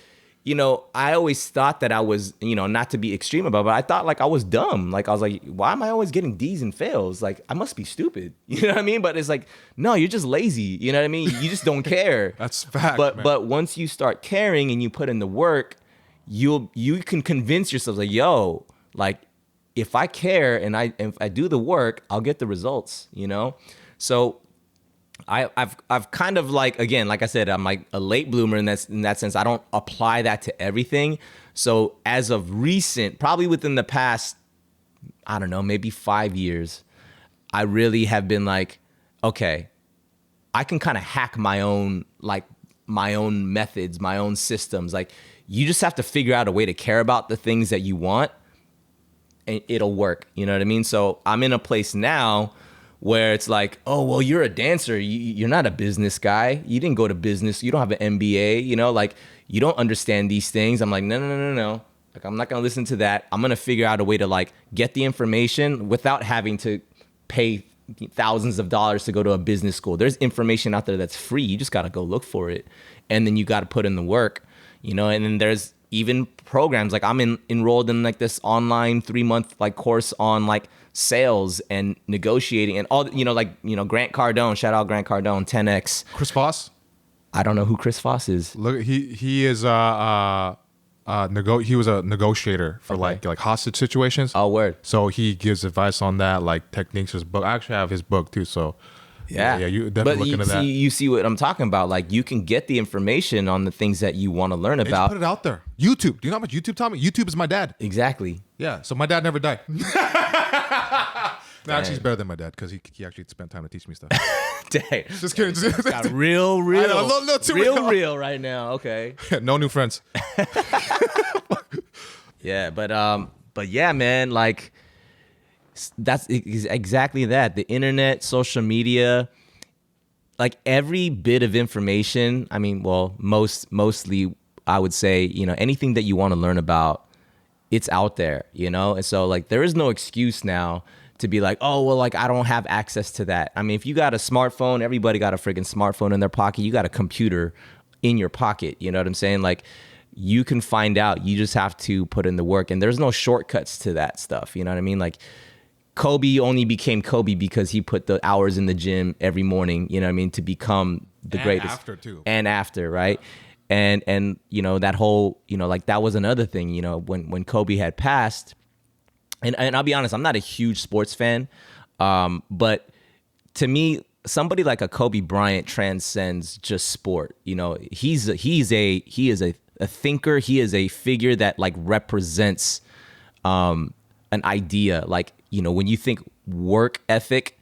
I always thought that I was, not to be extreme about it, but I thought like I was dumb. Like I was like, why am I always getting D's and fails? Like I must be stupid. You know what I mean? But it's like, no, you're just lazy. You know what I mean? You just don't care. That's fact, man. But once you start caring and you put in the work, you can convince yourself like, yo, like, if I care and if I do the work, I'll get the results, So I've kind of like, again, like I said, I'm like a late bloomer in that sense. I don't apply that to everything. So as of recent, probably within the past, I don't know, maybe 5 years, I really have been like, okay, I can kind of hack my own methods, my own systems. Like you just have to figure out a way to care about the things that you want. And it'll work. You know what I mean? So I'm in a place now where it's like, oh, well, you're a dancer. You're not a business guy. You didn't go to business. You don't have an MBA, like you don't understand these things. I'm like, no. Like, I'm not going to listen to that. I'm going to figure out a way to like get the information without having to pay thousands of dollars to go to a business school. There's information out there that's free. You just got to go look for it. And then you got to put in the work, you know, and then there's even programs like I'm enrolled in like this online 3-month like course on like sales and negotiating and all, you know, like, you know, Grant Cardone, shout out Grant Cardone, 10X. Chris Voss? I don't know who Chris Voss is. Look, he is he was a negotiator for like hostage situations. Oh, word. So he gives advice on that, like techniques. His book. I actually have his book too. So yeah, you definitely look into that. You see what I'm talking about? Like you can get the information on the things that you want to learn They about. just put it out there. YouTube. Do you know how much YouTube taught me? YouTube is my dad. Exactly. Yeah. So my dad never died. No, actually, he's better than my dad because he actually spent time to teach me stuff. Dang. Just kidding. Got real, I know, no, too real right now. Okay. No new friends. Yeah, but yeah, man, like that's exactly that. The internet, social media, like every bit of information. I mean, well, mostly, I would say, you know, anything that you want to learn about, it's out there, you know. And so, like, there is no excuse now to be like, oh, well, like, I don't have access to that. I mean, if you got a smartphone, everybody got a freaking smartphone in their pocket. You got a computer in your pocket. You know what I'm saying? Like, you can find out. You just have to put in the work. And there's no shortcuts to that stuff. You know what I mean? Like, Kobe only became Kobe because he put the hours in the gym every morning, you know what I mean, to become the greatest. After, too. And after, right? Yeah. And you know, that whole, you know, like that was another thing, you know, when Kobe had passed. And I'll be honest, I'm not a huge sports fan, but to me, somebody like a Kobe Bryant transcends just sport. You know, he is a thinker. He is a figure that like represents an idea. Like, you know, when you think work ethic,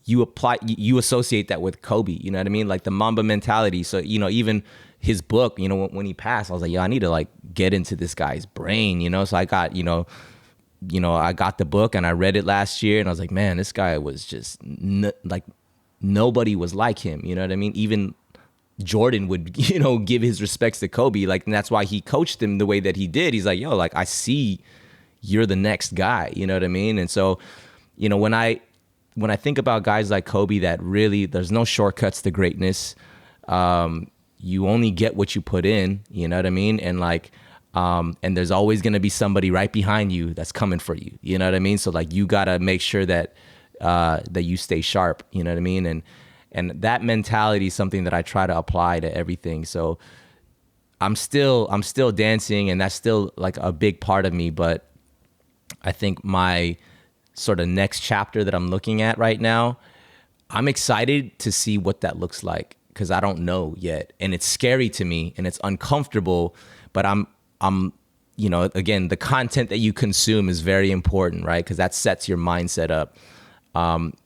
you associate that with Kobe. You know what I mean? Like the Mamba mentality. So, you know, even his book, you know, when he passed, I was like, yo, I need to like get into this guy's brain, you know? So I got, I got the book and I read it last year and I was like, man, this guy was just like nobody was like him. You know what I mean? Even Jordan would, you know, give his respects to Kobe. Like, and that's why he coached him the way that he did. He's like, yo, like, I see you're the next guy. You know what I mean? And so, you know, when I think about guys like Kobe, that really, there's no shortcuts to greatness. You only get what you put in, you know what I mean? And like, and there's always going to be somebody right behind you that's coming for you. You know what I mean? So like, you got to make sure that, that you stay sharp, you know what I mean? And that mentality is something that I try to apply to everything. So I'm still dancing, and that's still like a big part of me. But I think my sort of next chapter that I'm looking at right now, I'm excited to see what that looks like, because I don't know yet. And it's scary to me and it's uncomfortable, but I'm, you know, again, the content that you consume is very important, right? Because that sets your mindset up.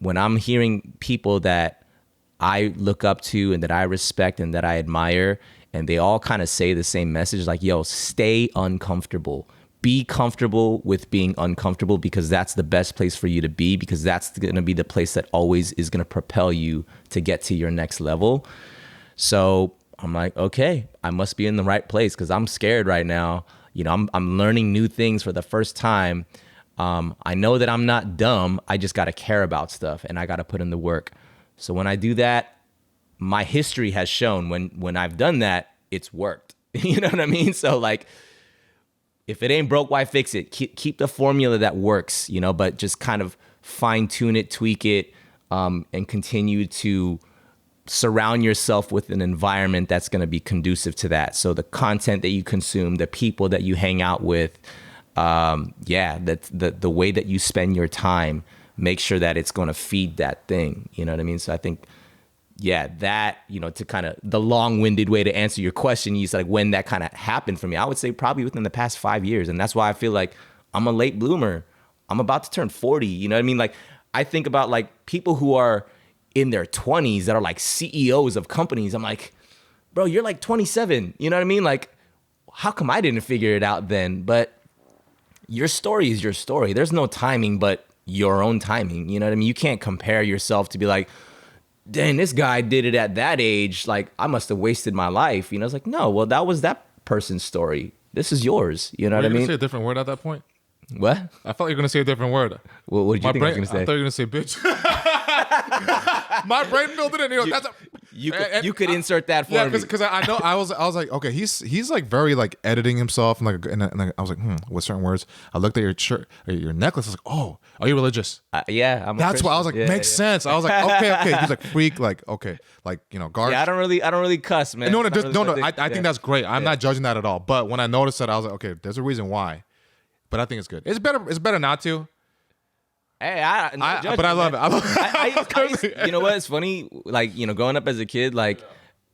When I'm hearing people that I look up to and that I respect and that I admire, and they all kind of say the same message, like, yo, stay uncomfortable. Be comfortable with being uncomfortable, because that's the best place for you to be, because that's going to be the place that always is going to propel you to get to your next level. So I'm like, okay, I must be in the right place, because I'm scared right now. You know, I'm learning new things for the first time. I know that I'm not dumb. I just got to care about stuff, and I got to put in the work. So when I do that, my history has shown when I've done that, it's worked. You know what I mean? So like, if it ain't broke, why fix it? Keep the formula that works, you know, but just kind of fine tune it, tweak it, and continue to surround yourself with an environment that's going to be conducive to that. So the content that you consume, the people that you hang out with, that's the way that you spend your time, make sure that it's going to feed that thing. You know what I mean? So I think, yeah, that, you know, to kind of the long-winded way to answer your question, you said like when that kind of happened for me, I would say probably within the past 5 years. And that's why I feel like I'm a late bloomer. I'm about to turn 40. You know what I mean? Like, I think about like people who are in their 20s that are like CEOs of companies. I'm like, bro, you're like 27. You know what I mean? Like, how come I didn't figure it out then? But your story is your story. There's no timing but your own timing. You know what I mean? You can't compare yourself to be like, dang, this guy did it at that age. Like, I must have wasted my life. You know, it's like, no, well, that was that person's story. This is yours. You know what I mean? Say a different word at that point? What? I thought you were gonna say a different word. What did you think I was gonna I say? thought you were gonna say bitch. My brain filled it in. You know, that's a, You could insert that for me. because I know I was like, okay, he's like very like editing himself and I was like, with certain words. I looked at your shirt, or your necklace. I was like, oh, are you religious? Yeah, I'm. That's why I was like, makes sense. I was like, okay. He's like freak, like okay, like guard. Yeah, I don't really cuss, man. No. I think that's great. I'm not judging that at all. But when I noticed that, I was like, okay, there's a reason why. But I think it's good. It's better not to. Hey, but I love it. You know what? It's funny. Like, growing up as a kid, like,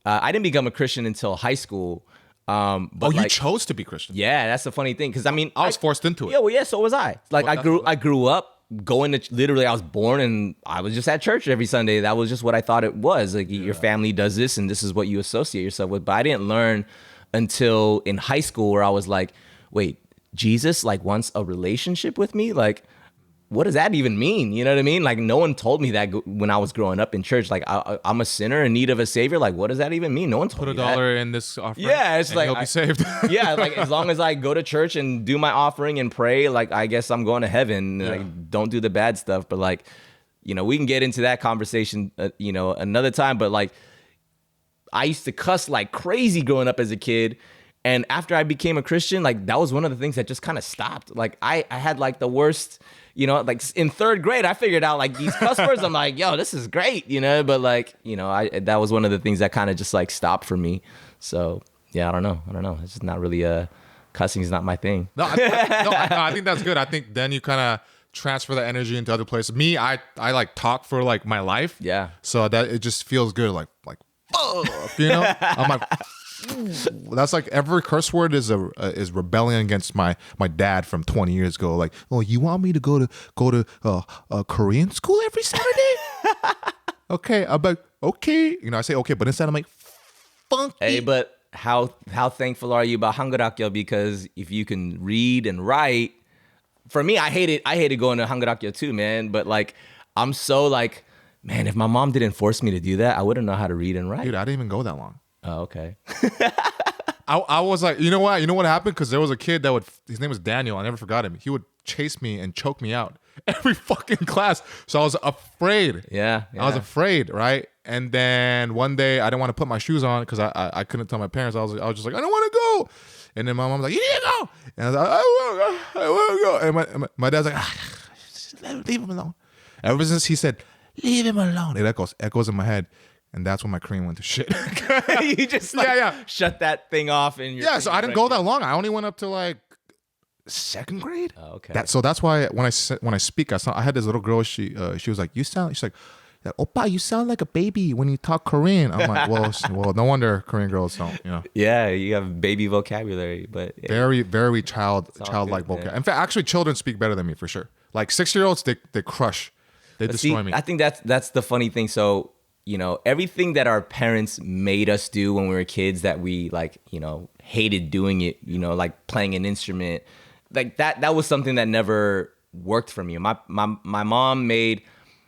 I didn't become a Christian until high school. But you chose to be Christian. Yeah, that's the funny thing. Because I mean, I was forced into it. Yeah, well, yeah, so was I. Like, I grew up going to literally. I was born and I was just at church every Sunday. That was just what I thought it was. Like, your family does this, and this is what you associate yourself with. But I didn't learn until in high school where I was like, wait, Jesus like wants a relationship with me, like. What does that even mean? You know what I mean? Like, no one told me that when I was growing up in church. Like, I'm a sinner in need of a savior. Like, what does that even mean? No one told me that. Put $1 in this offering. Yeah, it's like you'll be saved. Yeah, like as long as I go to church and do my offering and pray, like I guess I'm going to heaven. Yeah. Like, don't do the bad stuff. But like, we can get into that conversation, another time. But like, I used to cuss like crazy growing up as a kid. And after I became a Christian, like that was one of the things that just kind of stopped. Like I had like the worst, like in third grade, I figured out like these cuss words. I'm like, yo, this is great, but like, that was one of the things that kind of just like stopped for me. So yeah, I don't know. It's just not really cussing is not my thing. No, I think that's good. I think then you kind of transfer that energy into other places. Me, I like talk for like my life. Yeah. So that it just feels good. Like, fuck, I'm like. That's like every curse word is rebellion against my dad from 20 years ago. Like, oh, you want me to go to Korean school every Saturday? Okay, I'm like, okay, I say okay, but instead I'm like, funky. Hey, but how thankful are you about Hangulakyo? Because if you can read and write, for me, I hated going to Hangulakyo too, man. But like, I'm so like, man, if my mom didn't force me to do that, I wouldn't know how to read and write. Dude, I didn't even go that long. Oh, okay. I was like, you know what happened? Because there was a kid his name was Daniel. I never forgot him. He would chase me and choke me out every fucking class. So I was afraid. Yeah. I was afraid, right? And then one day I didn't want to put my shoes on because I couldn't tell my parents. I was just like, I don't want to go. And then my mom was like, you need to go. And I was like, I want to go. And my dad's like, leave him alone. Ever since he said, leave him alone, it echoes in my head. And that's when my Korean went to shit. You just shut that thing off. So I didn't go that long. I only went up to like second grade. Oh, okay. So that's why when I speak, I had this little girl. She was like, she's like, Oppa, you sound like a baby when you talk Korean. I'm like, well, no wonder Korean girls don't. Yeah, you have baby vocabulary, but yeah. Very, very childlike vocabulary. In fact, actually, children speak better than me for sure. Like 6-year-olds, they crush, they destroy me. I think that's the funny thing. So. Everything that our parents made us do when we were kids that we like, hated doing it, like playing an instrument, like that was something that never worked for me. My mom made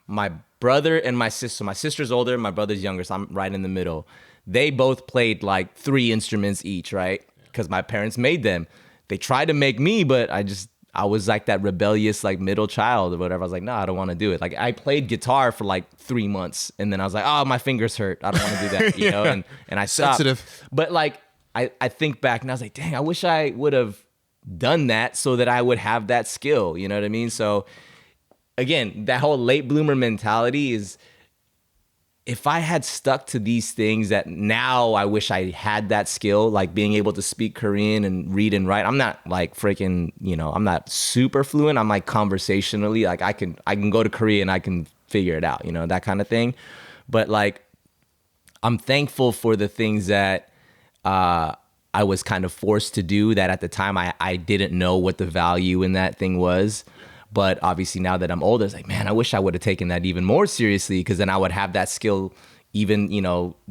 my brother and my sister. My sister's older, my brother's younger, so I'm right in the middle. They both played like 3 instruments each, right? Because my parents made them. They tried to make me, but I was like that rebellious like middle child or whatever. I was like, no, I don't want to do it. Like I played guitar for like 3 months and then I was like, oh, my fingers hurt. I don't want to do that, and I stopped. Sensitive. But like I think back and I was like, dang, I wish I would have done that so that I would have that skill. You know what I mean? So again, that whole late bloomer mentality is, if I had stuck to these things that now I wish I had that skill, like being able to speak Korean and read and write. I'm not like freaking, I'm not super fluent. I'm like conversationally, like I can go to Korea and I can figure it out, that kind of thing. But like, I'm thankful for the things that I was kind of forced to do that at the time I didn't know what the value in that thing was. But obviously now that I'm older, it's like, man, I wish I would have taken that even more seriously, because then I would have that skill even,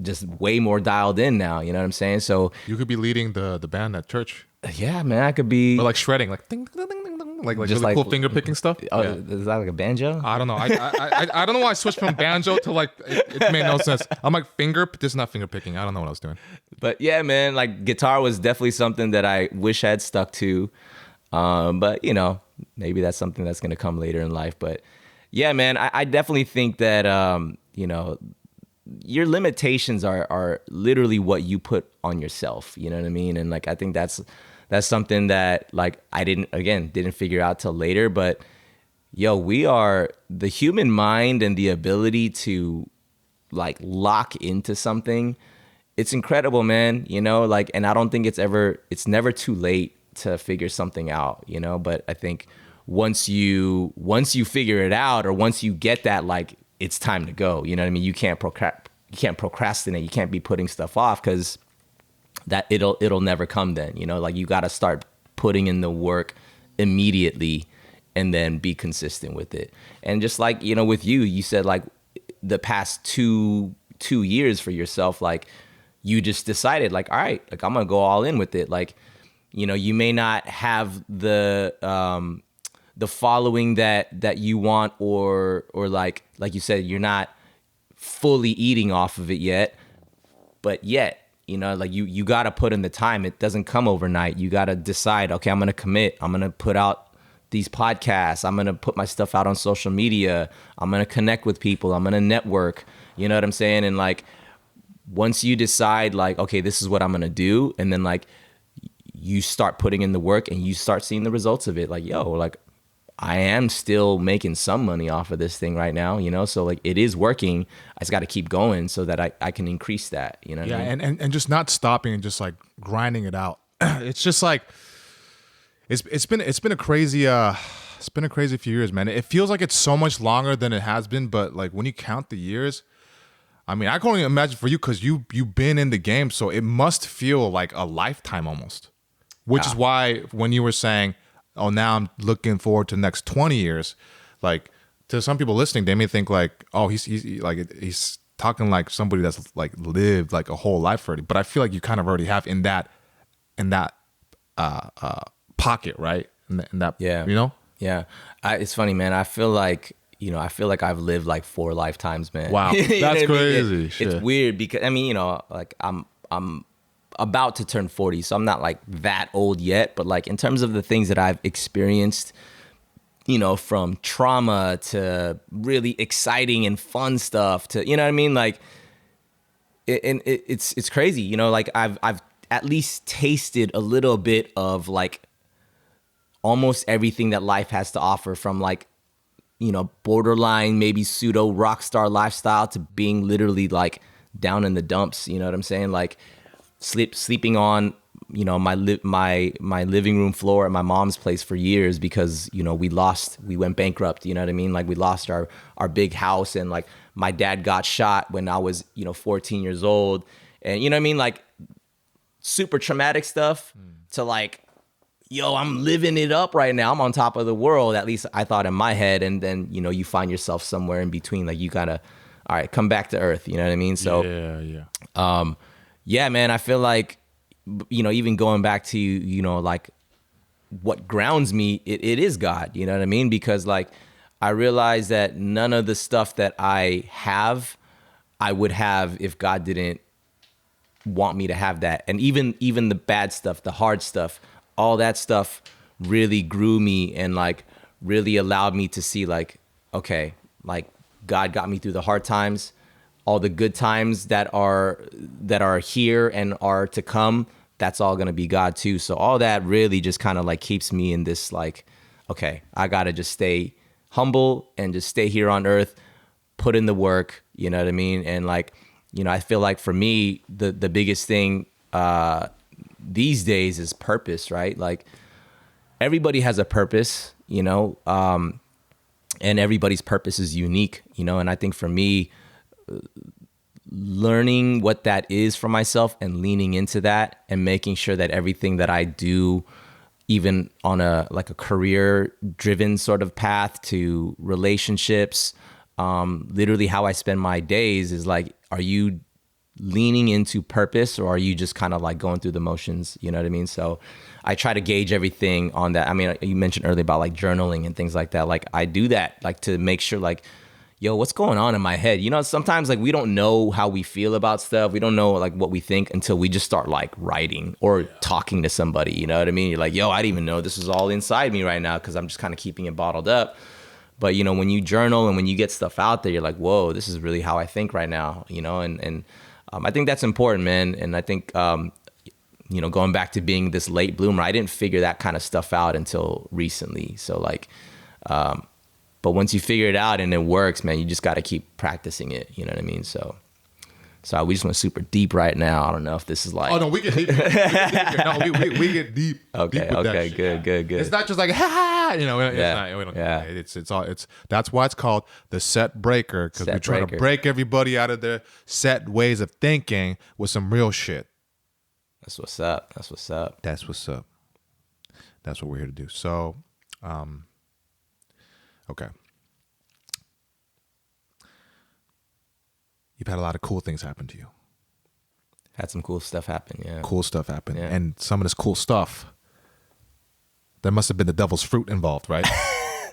just way more dialed in now. You know what I'm saying? So you could be leading the band at church. Yeah, man, I could be. Or like shredding, like ding, ding, ding, ding, ding, like just really cool finger picking stuff. Oh, yeah. Is that like a banjo? I don't know. I don't know why I switched from banjo to like it made no sense. I'm like this is not finger picking. I don't know what I was doing. But yeah, man, like guitar was definitely something that I wish I had stuck to. But you know, maybe that's something that's going to come later in life. But yeah, man, I definitely think that, you know, your limitations are literally what you put on yourself. You know what I mean? And like, I think that's something that like I didn't figure out till later. But yo, the human mind and the ability to like lock into something. It's incredible, man. You know, like, and I don't think it's never too late to figure something out, you know. But I think once you figure it out, or once you get that, like, it's time to go. You know what I mean? You can't procrastinate. You can't be putting stuff off, because that it'll never come then. You know, like, you got to start putting in the work immediately, and then be consistent with it. And just like, you know, with you said like the past two years for yourself, like, you just decided like, all right, like, I'm gonna go all in with it. Like, you know, you may not have the following that you want, or like you said, you're not fully eating off of it yet, but yet, you know, like, you got to put in the time. It doesn't come overnight. You got to decide, okay, I'm going to commit. I'm going to put out these podcasts. I'm going to put my stuff out on social media. I'm going to connect with people. I'm going to network. You know what I'm saying? And like, once you decide like, okay, this is what I'm going to do, and then like, you start putting in the work and you start seeing the results of it. Like, yo, like, I am still making some money off of this thing right now, you know? So like, it is working. I just got to keep going so that I can increase that, you know what I mean? and just not stopping and just like grinding it out. It's just like, it's been a crazy few years, man. It feels like it's so much longer than it has been, but like, when you count the years, I mean, I can only imagine for you, because you've been in the game, so it must feel like a lifetime almost. Which is why when you were saying, oh, now I'm looking forward to the next 20 years, like, to some people listening, they may think like, oh, he's talking like somebody that's like lived like a whole life already. But I feel like you kind of already have in that pocket, right? In that, yeah, you know? Yeah. It's funny, man. I feel like I've lived like 4 lifetimes, man. Wow, that's crazy. I mean? It's weird because, I mean, you know, like, I'm about to turn 40, so I'm not like that old yet, but like, in terms of the things that I've experienced, you know, from trauma to really exciting and fun stuff to, you know what I mean? Like, it's crazy, you know, like, I've at least tasted a little bit of like almost everything that life has to offer, from like, you know, borderline, maybe pseudo rock star lifestyle, to being literally like down in the dumps. You know what I'm saying? Like, sleeping on, you know, my living room floor at my mom's place for years, because, you know, we went bankrupt. You know what I mean? Like, we lost our big house, and like, my dad got shot when I was, you know, 14 years old. And you know what I mean? Like, super traumatic stuff to like, yo, I'm living it up right now. I'm on top of the world. At least I thought in my head. And then, you know, you find yourself somewhere in between. Like, you gotta, all right, come back to earth. You know what I mean? So, yeah, man, I feel like, you know, even going back to, you know, like, what grounds me, it is God. You know what I mean? Because like, I realize that none of the stuff that I would have if God didn't want me to have that. And even the bad stuff, the hard stuff, all that stuff really grew me, and like, really allowed me to see like, okay, like, God got me through the hard times, all the good times that are here and are to come, that's all going to be God too. So all that really just kind of like keeps me in this like, okay, I got to just stay humble and just stay here on earth, put in the work, you know what I mean? And like, you know, I feel like for me, the biggest thing these days is purpose, right? Like, everybody has a purpose, you know, and everybody's purpose is unique, you know? And I think for me, learning what that is for myself and leaning into that, and making sure that everything that I do, even on a career driven sort of path to relationships, literally how I spend my days is like, are you leaning into purpose, or are you just kind of like going through the motions? You know what I mean? So I try to gauge everything on that. I mean, you mentioned earlier about like journaling and things like that. Like, I do that like to make sure like, yo, what's going on in my head? You know, sometimes like we don't know how we feel about stuff. We don't know like what we think until we just start like writing or talking to somebody. You know what I mean? You're like, yo, I didn't even know this was all inside me right now because I'm just kind of keeping it bottled up. But, you know, when you journal and when you get stuff out there, you're like, whoa, this is really how I think right now, you know? And I think that's important, man. And I think, you know, going back to being this late bloomer, I didn't figure that kind of stuff out until recently. So like, but once you figure it out and it works, man, you just got to keep practicing it. You know what I mean? So we just went super deep right now. I don't know if this is like. Oh no, we get deep. We get deep. Okay. Deep with Okay. that Good. It's not just like ha ha. You know, it's not. We don't. Yeah. It's all. It's that's why it's called the set breaker, because we're trying to break everybody out of their set ways of thinking with some real shit. That's what's up. That's what we're here to do. So, okay. You've had a lot of cool things happen to you. Had some cool stuff happen, yeah. Cool stuff happen. Yeah. And some of this cool stuff, there must have been the devil's fruit involved, right?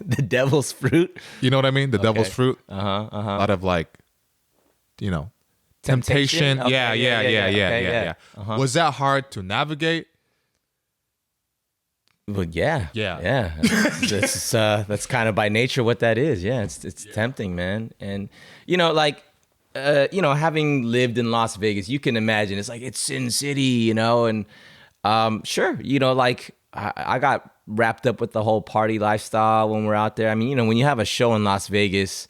The devil's fruit? You know what I mean? The devil's fruit. Uh-huh. A lot of like, you know, temptation. Okay, yeah. Uh-huh. Was that hard to navigate? Well, yeah. That's kind of by nature what that is. Yeah, it's tempting, man. And you know, like, you know, having lived in Las Vegas, you can imagine it's like it's Sin City, you know, and sure, you know, like I got wrapped up with the whole party lifestyle when we're out there. I mean, you know, when you have a show in Las Vegas,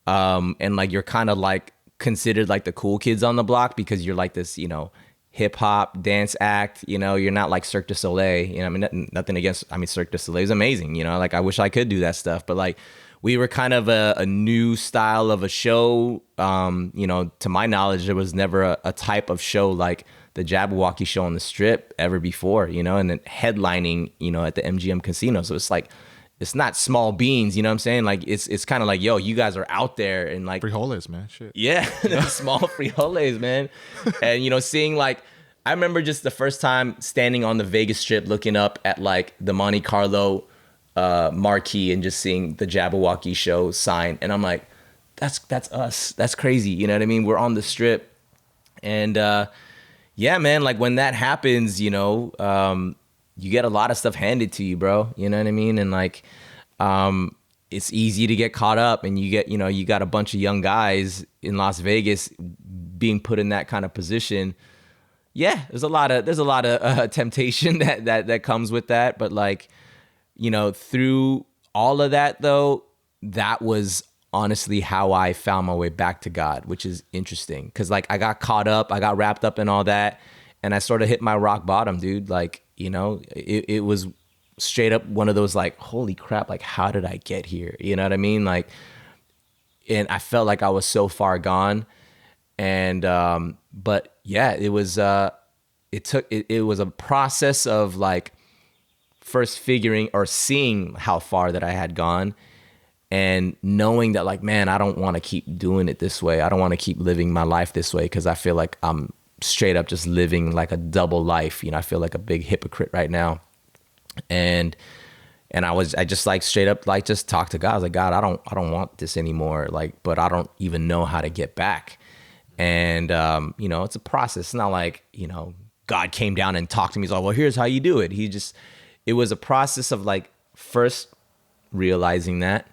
and like you're kind of like considered like the cool kids on the block because you're like this, you know, hip hop dance act, you know, you're not like Cirque du Soleil, you know, I mean, nothing against, I mean, Cirque du Soleil is amazing, you know, like I wish I could do that stuff, but like we were kind of a new style of a show. You know, to my knowledge, there was never a type of show like the Jabbawockeez show on the Strip ever before, you know, and then headlining, you know, at the MGM Casino. So it's like, it's not small beans, you know what I'm saying? Like, it's kind of like, yo, you guys are out there and like. Frijoles, man, shit. Yeah, small frijoles, man. And, you know, seeing like, I remember just the first time standing on the Vegas Strip looking up at like the Monte Carlo marquee and just seeing the Jabbawockeez show sign. And I'm like, that's us. That's crazy. You know what I mean? We're on the Strip. And yeah, man, like when that happens, you know, you get a lot of stuff handed to you, bro. You know what I mean? And like, it's easy to get caught up and you get, you know, you got a bunch of young guys in Las Vegas being put in that kind of position. Yeah, there's a lot of temptation that comes with that. But like, you know, through all of that though, that was honestly how I found my way back to God, which is interesting. Cause like I got caught up, I got wrapped up in all that and I sort of hit my rock bottom, dude. Like, you know, it was straight up one of those like, holy crap, like how did I get here? You know what I mean? Like, and I felt like I was so far gone. And, but yeah, it was, it was a process of like first figuring or seeing how far that I had gone and knowing that like, man, I don't want to keep doing it this way. I don't want to keep living my life this way. Cause I feel like I'm straight up just living like a double life. You know, I feel like a big hypocrite right now. And I just like straight up, like just talked to God. I was like, God, I don't want this anymore. Like, but I don't even know how to get back. And, you know, it's a process. It's not like, you know, God came down and talked to me. He's like, well, here's how you do it. It was a process of like first realizing that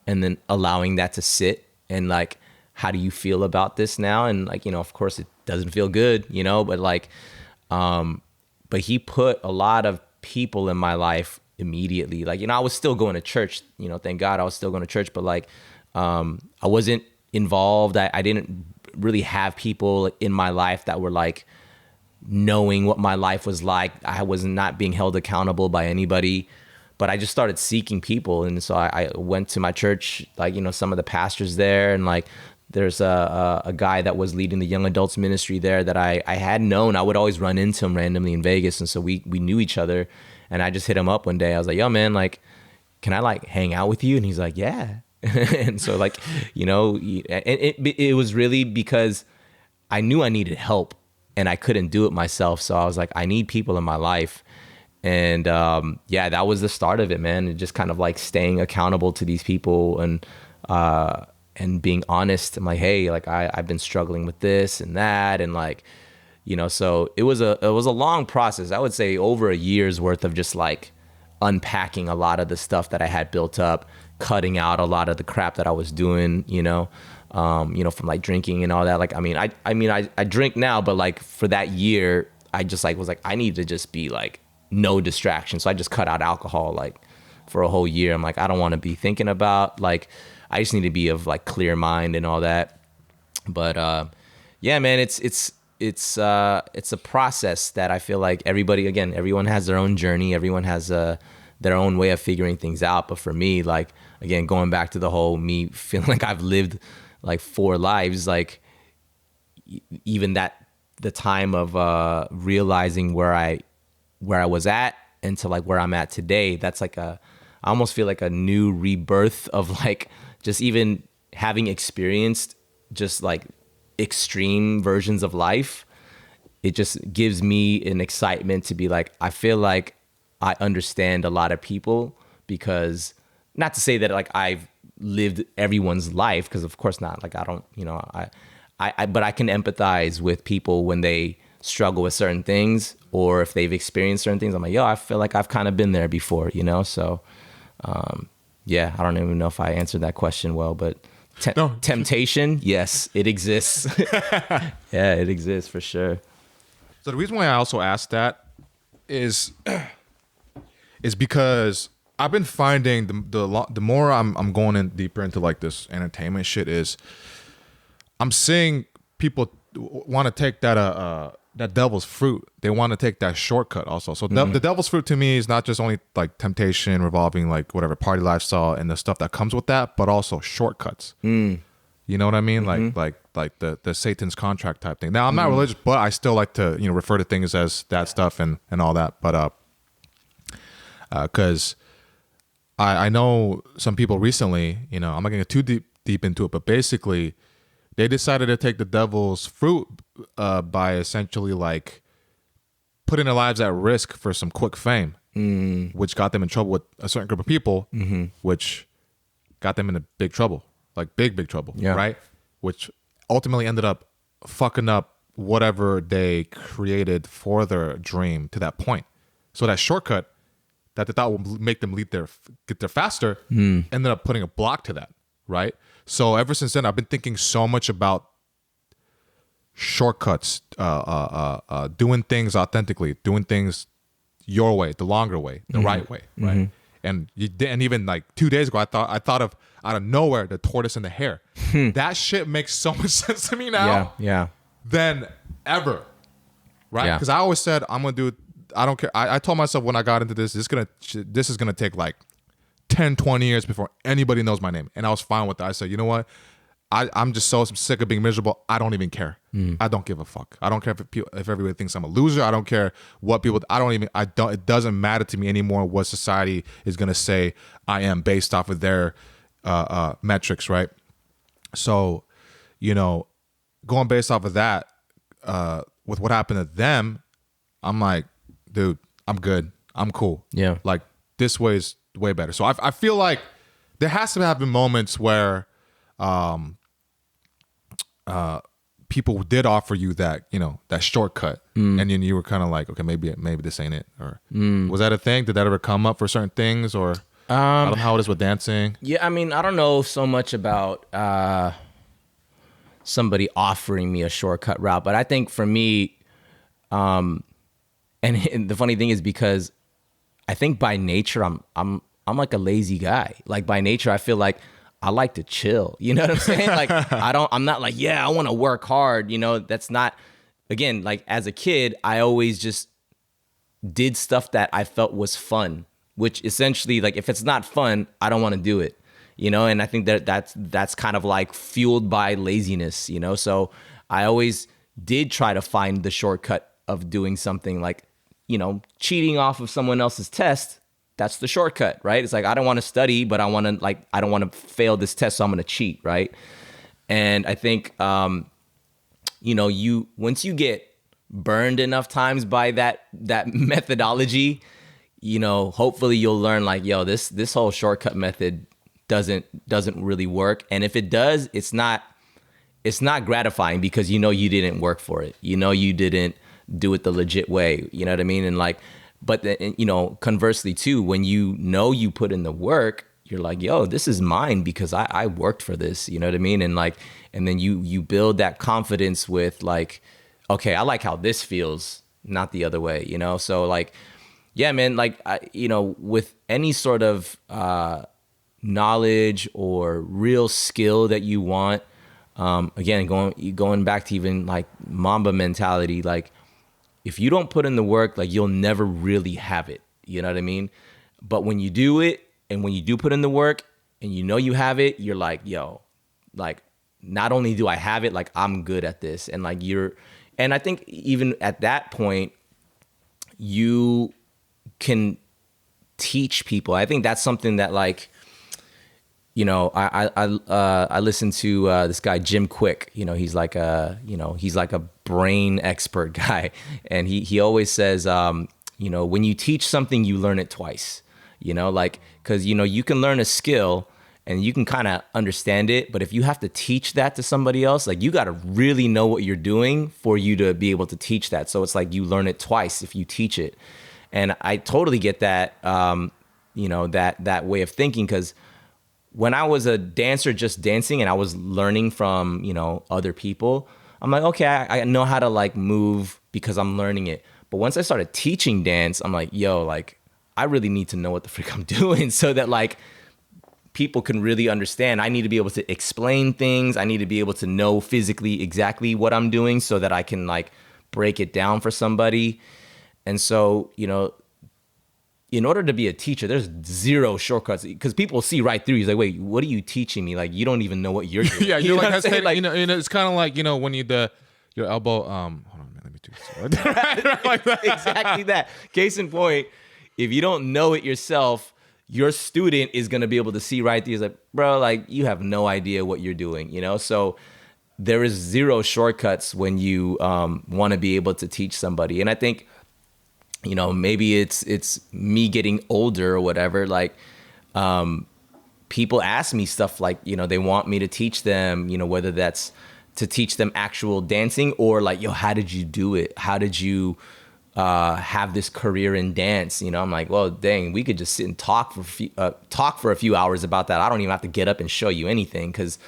and then allowing that to sit and like, how do you feel about this now? And like, you know, of course it doesn't feel good, you know, but like, but he put a lot of people in my life immediately. Like, you know, I was still going to church, you know, thank God I was still going to church, but like, I wasn't involved. I didn't really have people in my life that were like knowing what my life was like. I was not being held accountable by anybody, but I just started seeking people. And so I went to my church, like, you know, some of the pastors there, and like, there's a guy that was leading the young adults ministry there that I had known. I would always run into him randomly in Vegas. And so we knew each other, and I just hit him up one day. I was like, yo, man, like, can I like hang out with you? And he's like, yeah. And so like, you know, it was really because I knew I needed help and I couldn't do it myself. So I was like, I need people in my life. And yeah, that was the start of it, man. And just kind of like staying accountable to these people and being honest. I'm like, hey, like I've been struggling with this and that, and like, you know, so it was a long process. I would say over a year's worth of just like unpacking a lot of the stuff that I had built up, cutting out a lot of the crap that I was doing, you know, from like drinking and all that. Like, I drink now, but like for that year, I just like was like, I need to just be like no distraction. So I just cut out alcohol like for a whole year. I'm like, I don't want to be thinking about, like, I just need to be of like clear mind and all that. But yeah, man, it's a process that I feel like everyone has their own journey. Everyone has their own way of figuring things out. But for me, like, again, going back to the whole me feeling like I've lived like 4 lives, like even that the time of realizing where I was at into like where I'm at today, that's like I almost feel like a new rebirth of like just even having experienced just like extreme versions of life. It just gives me an excitement to be like, I feel like I understand a lot of people, because not to say that like I've lived everyone's life, because of course not. Like I don't, you know, but I can empathize with people when they struggle with certain things, or if they've experienced certain things. I'm like, yo, I feel like I've kind of been there before, you know? So, yeah, I don't even know if I answered that question well, but no. Temptation, yes, it exists. Yeah, it exists for sure. So the reason why I also asked that is because I've been finding the more I'm going in deeper into like this entertainment shit, is I'm seeing people want to take that devil's fruit. They want to take that shortcut also. So the devil's fruit to me is not just only like temptation revolving like whatever party lifestyle and the stuff that comes with that, but also shortcuts. You know what I mean? Like the Satan's contract type thing. Now I'm not religious, but I still like to, you know, refer to things as that stuff and all that. But because I know some people recently, you know, I'm not gonna get too deep into it, but basically they decided to take the devil's fruit by essentially like putting their lives at risk for some quick fame, which got them in trouble with a certain group of people, which got them into big trouble, like big trouble, right? Which ultimately ended up fucking up whatever they created for their dream to that point. So that shortcut that they thought would make them get there faster ended up putting a block to that, right? So ever since then, I've been thinking so much about shortcuts, doing things authentically, doing things your way, the longer way, the right way, right? And even like 2 days ago, I thought of out of nowhere the tortoise and the hare. That shit makes so much sense to me now, than ever, right? Because I always said I'm gonna do. I don't care. I told myself when I got into this is gonna take like 10, 20 years before anybody knows my name. And I was fine with that. I said, you know what? I'm just so sick of being miserable. I don't even care. I don't give a fuck. I don't care if everybody thinks I'm a loser. I don't care what people, it doesn't matter to me anymore what society is going to say I am based off of their metrics, right? So, you know, going based off of that, with what happened to them, I'm like, dude, I'm good. I'm cool. Yeah. Like this way is way better. So I feel like there has to have been moments where people did offer you that, you know, that shortcut, and then you were kind of like, okay, maybe this ain't it. Or was that a thing? Did that ever come up for certain things? Or I don't know how it is with dancing. Yeah, I mean, I don't know so much about somebody offering me a shortcut route, but I think for me, and the funny thing is because I think by nature I'm like a lazy guy. Like by nature, I feel like I like to chill. You know what I'm saying? Like I'm not like, yeah, I want to work hard. You know, that's not, again, like as a kid, I always just did stuff that I felt was fun, which essentially like, if it's not fun, I don't want to do it, you know? And I think that's kind of like fueled by laziness, you know? So I always did try to find the shortcut of doing something like, you know, cheating off of someone else's test. That's the shortcut, right? It's like, I don't want to study, but I don't want to fail this test, so I'm going to cheat, right? And I think, you know, once you get burned enough times by that methodology, you know, hopefully you'll learn like, yo, this whole shortcut method doesn't really work. And if it does, it's not gratifying because you know you didn't work for it. You know you didn't do it the legit way. You know what I mean? And like, but you know, conversely too, when you know you put in the work, you're like, yo, this is mine because I worked for this. You know what I mean? And like, and then you build that confidence with like, okay, I like how this feels, not the other way. You know? So like, yeah, man, like, you know, with any sort of knowledge or real skill that you want, again, going back to even like Mamba mentality, like if you don't put in the work, like you'll never really have it. You know what I mean? But when you do it, and when you do put in the work and you know you have it, you're like, yo, like not only do I have it, like I'm good at this. And like and I think even at that point, you can teach people. I think that's something that like, you know, I listen to this guy Jim Quick. You know, he's like a brain expert guy, and he always says, you know, when you teach something, you learn it twice. You know, like because you know you can learn a skill and you can kind of understand it, but if you have to teach that to somebody else, like you got to really know what you're doing for you to be able to teach that. So it's like you learn it twice if you teach it, and I totally get that. You know, that way of thinking, because when I was a dancer just dancing and I was learning from, you know, other people, I'm like, okay, I know how to like move because I'm learning it. But once I started teaching dance, I'm like, yo, like I really need to know what the frick I'm doing so that like people can really understand. I need to be able to explain things. I need to be able to know physically exactly what I'm doing so that I can like break it down for somebody. And so, you know, in order to be a teacher, there's zero shortcuts because people see right through. He's like, wait, what are you teaching me? Like, you don't even know what you're doing. Yeah, you're you know like, that's like, you know, it's kind of like, you know, when your elbow, hold on, man, let me do this. Like that. Exactly that. Case in point, if you don't know it yourself, your student is going to be able to see right through. He's like, bro, like you have no idea what you're doing, you know? So there is zero shortcuts when you want to be able to teach somebody. And I think, you know, maybe it's me getting older or whatever. Like, people ask me stuff like, you know, they want me to teach them, you know, whether that's to teach them actual dancing or like, yo, how did you do it? How did you have this career in dance? You know, I'm like, well, dang, we could just sit and talk for a few hours about that. I don't even have to get up and show you anything because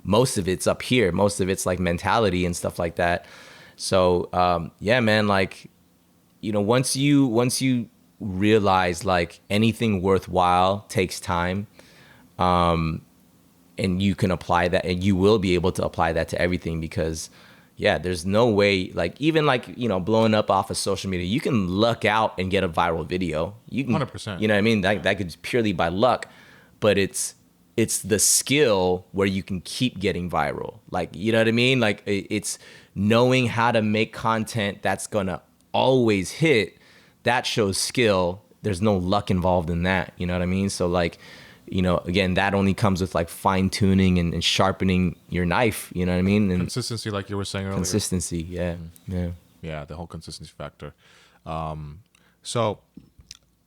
most of it's up here. Most of it's like mentality and stuff like that. So, yeah, man, like, you know, once you realize like anything worthwhile takes time, and you can apply that, and you will be able to apply that to everything because, yeah, there's no way, like even like, you know, blowing up off of social media, you can luck out and get a viral video. You can, 100%. You know what I mean? That could purely by luck, but it's the skill where you can keep getting viral. Like, you know what I mean? Like it's knowing how to make content that's gonna always hit. That shows skill. There's no luck involved in that. You know what I mean? So like, you know, again, that only comes with like fine tuning and sharpening your knife. You know what I mean? And consistency, like you were saying earlier. Consistency, yeah, yeah, yeah. The whole consistency factor. So,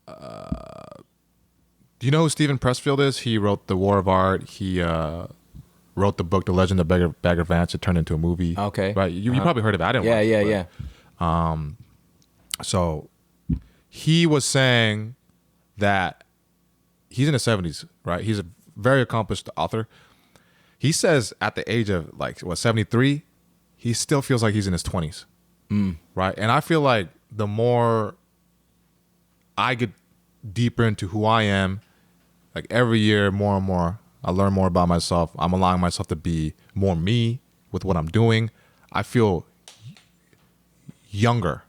do you know who Steven Pressfield is? He wrote The War of Art. He wrote the book The Legend of Bagger Vance. It turned into a movie. Okay, right. You probably heard of it. I didn't. Watch it, yeah. So he was saying that he's in his 70s, right? He's a very accomplished author. He says at the age of like 73, he still feels like he's in his 20s, right? And I feel like the more I get deeper into who I am, like every year more and more, I learn more about myself. I'm allowing myself to be more me with what I'm doing. I feel younger.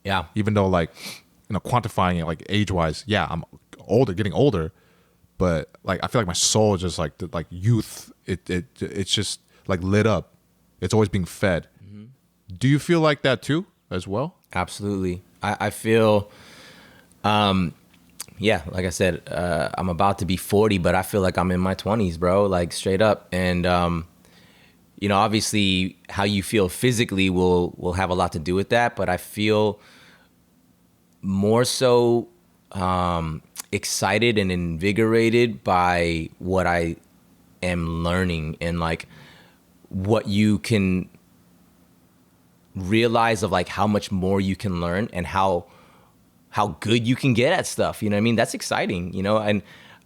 Yeah. Even though, like, you know, quantifying it like age-wise, yeah, I'm older, getting older, but like I feel like my soul is just like youth. It's just like lit up. It's always being fed. Mm-hmm. Do you feel like that too, as well? Absolutely. I feel, yeah, like I said, I'm about to be 40, but I feel like I'm in my 20s, bro. Like straight up. And you know, obviously, how you feel physically will have a lot to do with that, but I feel more so excited and invigorated by what I am learning, and like what you can realize of like how much more you can learn and how good you can get at stuff. You know what I mean? That's exciting, you know? And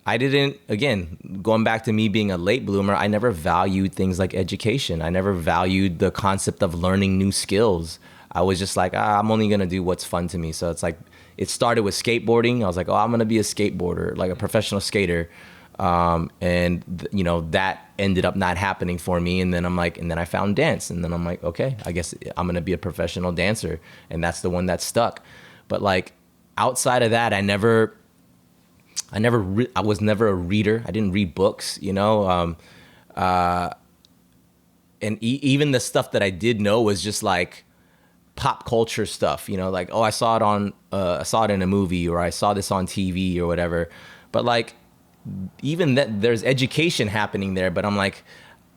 I didn't, again, going back to me being a late bloomer, I never valued things like education. I never valued the concept of learning new skills. I was just like, I'm only going to do what's fun to me. So it's like, it started with skateboarding. I was like, I'm going to be a skateboarder, like a professional skater. You know, that ended up not happening for me. And then I found dance. And then I'm like, okay, I guess I'm going to be a professional dancer. And that's the one that stuck. But like outside of that, I was never a reader. I didn't read books, you know? Even the stuff that I did know was just like pop culture stuff, you know, like, I saw it in a movie, or I saw this on TV or whatever. But like, even that, there's education happening there, but I'm like,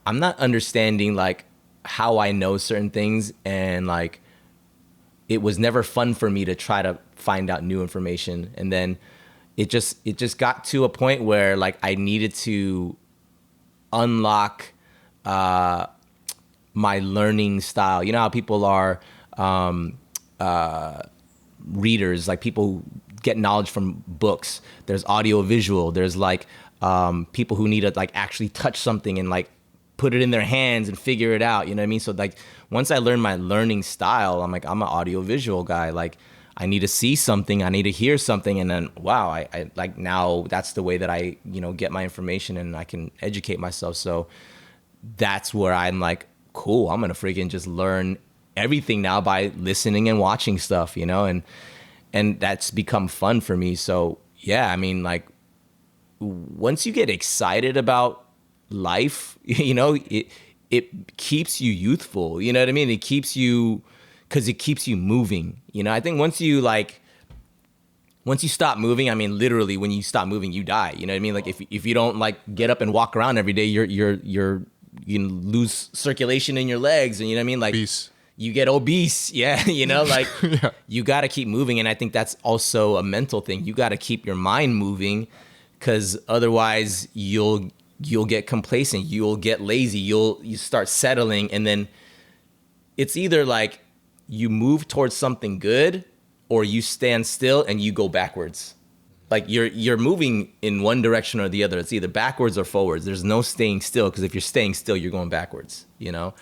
I'm not understanding like how I know certain things, and like it was never fun for me to try to find out new information. And then it just got to a point where like I needed to unlock my learning style. You know how people are readers, like people who get knowledge from books. There's audio visual. There's like people who need to like actually touch something and like put it in their hands and figure it out. You know what I mean? So like once I learned my learning style, I'm like, I'm an audio visual guy. Like I need to see something, I need to hear something, and then wow, I like now that's the way that I, you know, get my information and I can educate myself. So that's where I'm like, cool, I'm gonna freaking just learn everything now by listening and watching stuff, you know, and that's become fun for me. So yeah, I mean, like once you get excited about life, you know, it keeps you youthful, you know what I mean? It keeps you, because it keeps you moving, you know. I think once you stop moving, I mean, literally when you stop moving, you die, you know what I mean? Like if you don't like get up and walk around every day, you lose circulation in your legs, and you know what I mean? Like Peace. You get obese. Yeah. You know, like Yeah. You got to keep moving. And I think that's also a mental thing. You got to keep your mind moving, because otherwise you'll get complacent. You'll get lazy. You start settling. And then it's either like you move towards something good, or you stand still and you go backwards. Like you're moving in one direction or the other. It's either backwards or forwards. There's no staying still, because if you're staying still, you're going backwards, you know?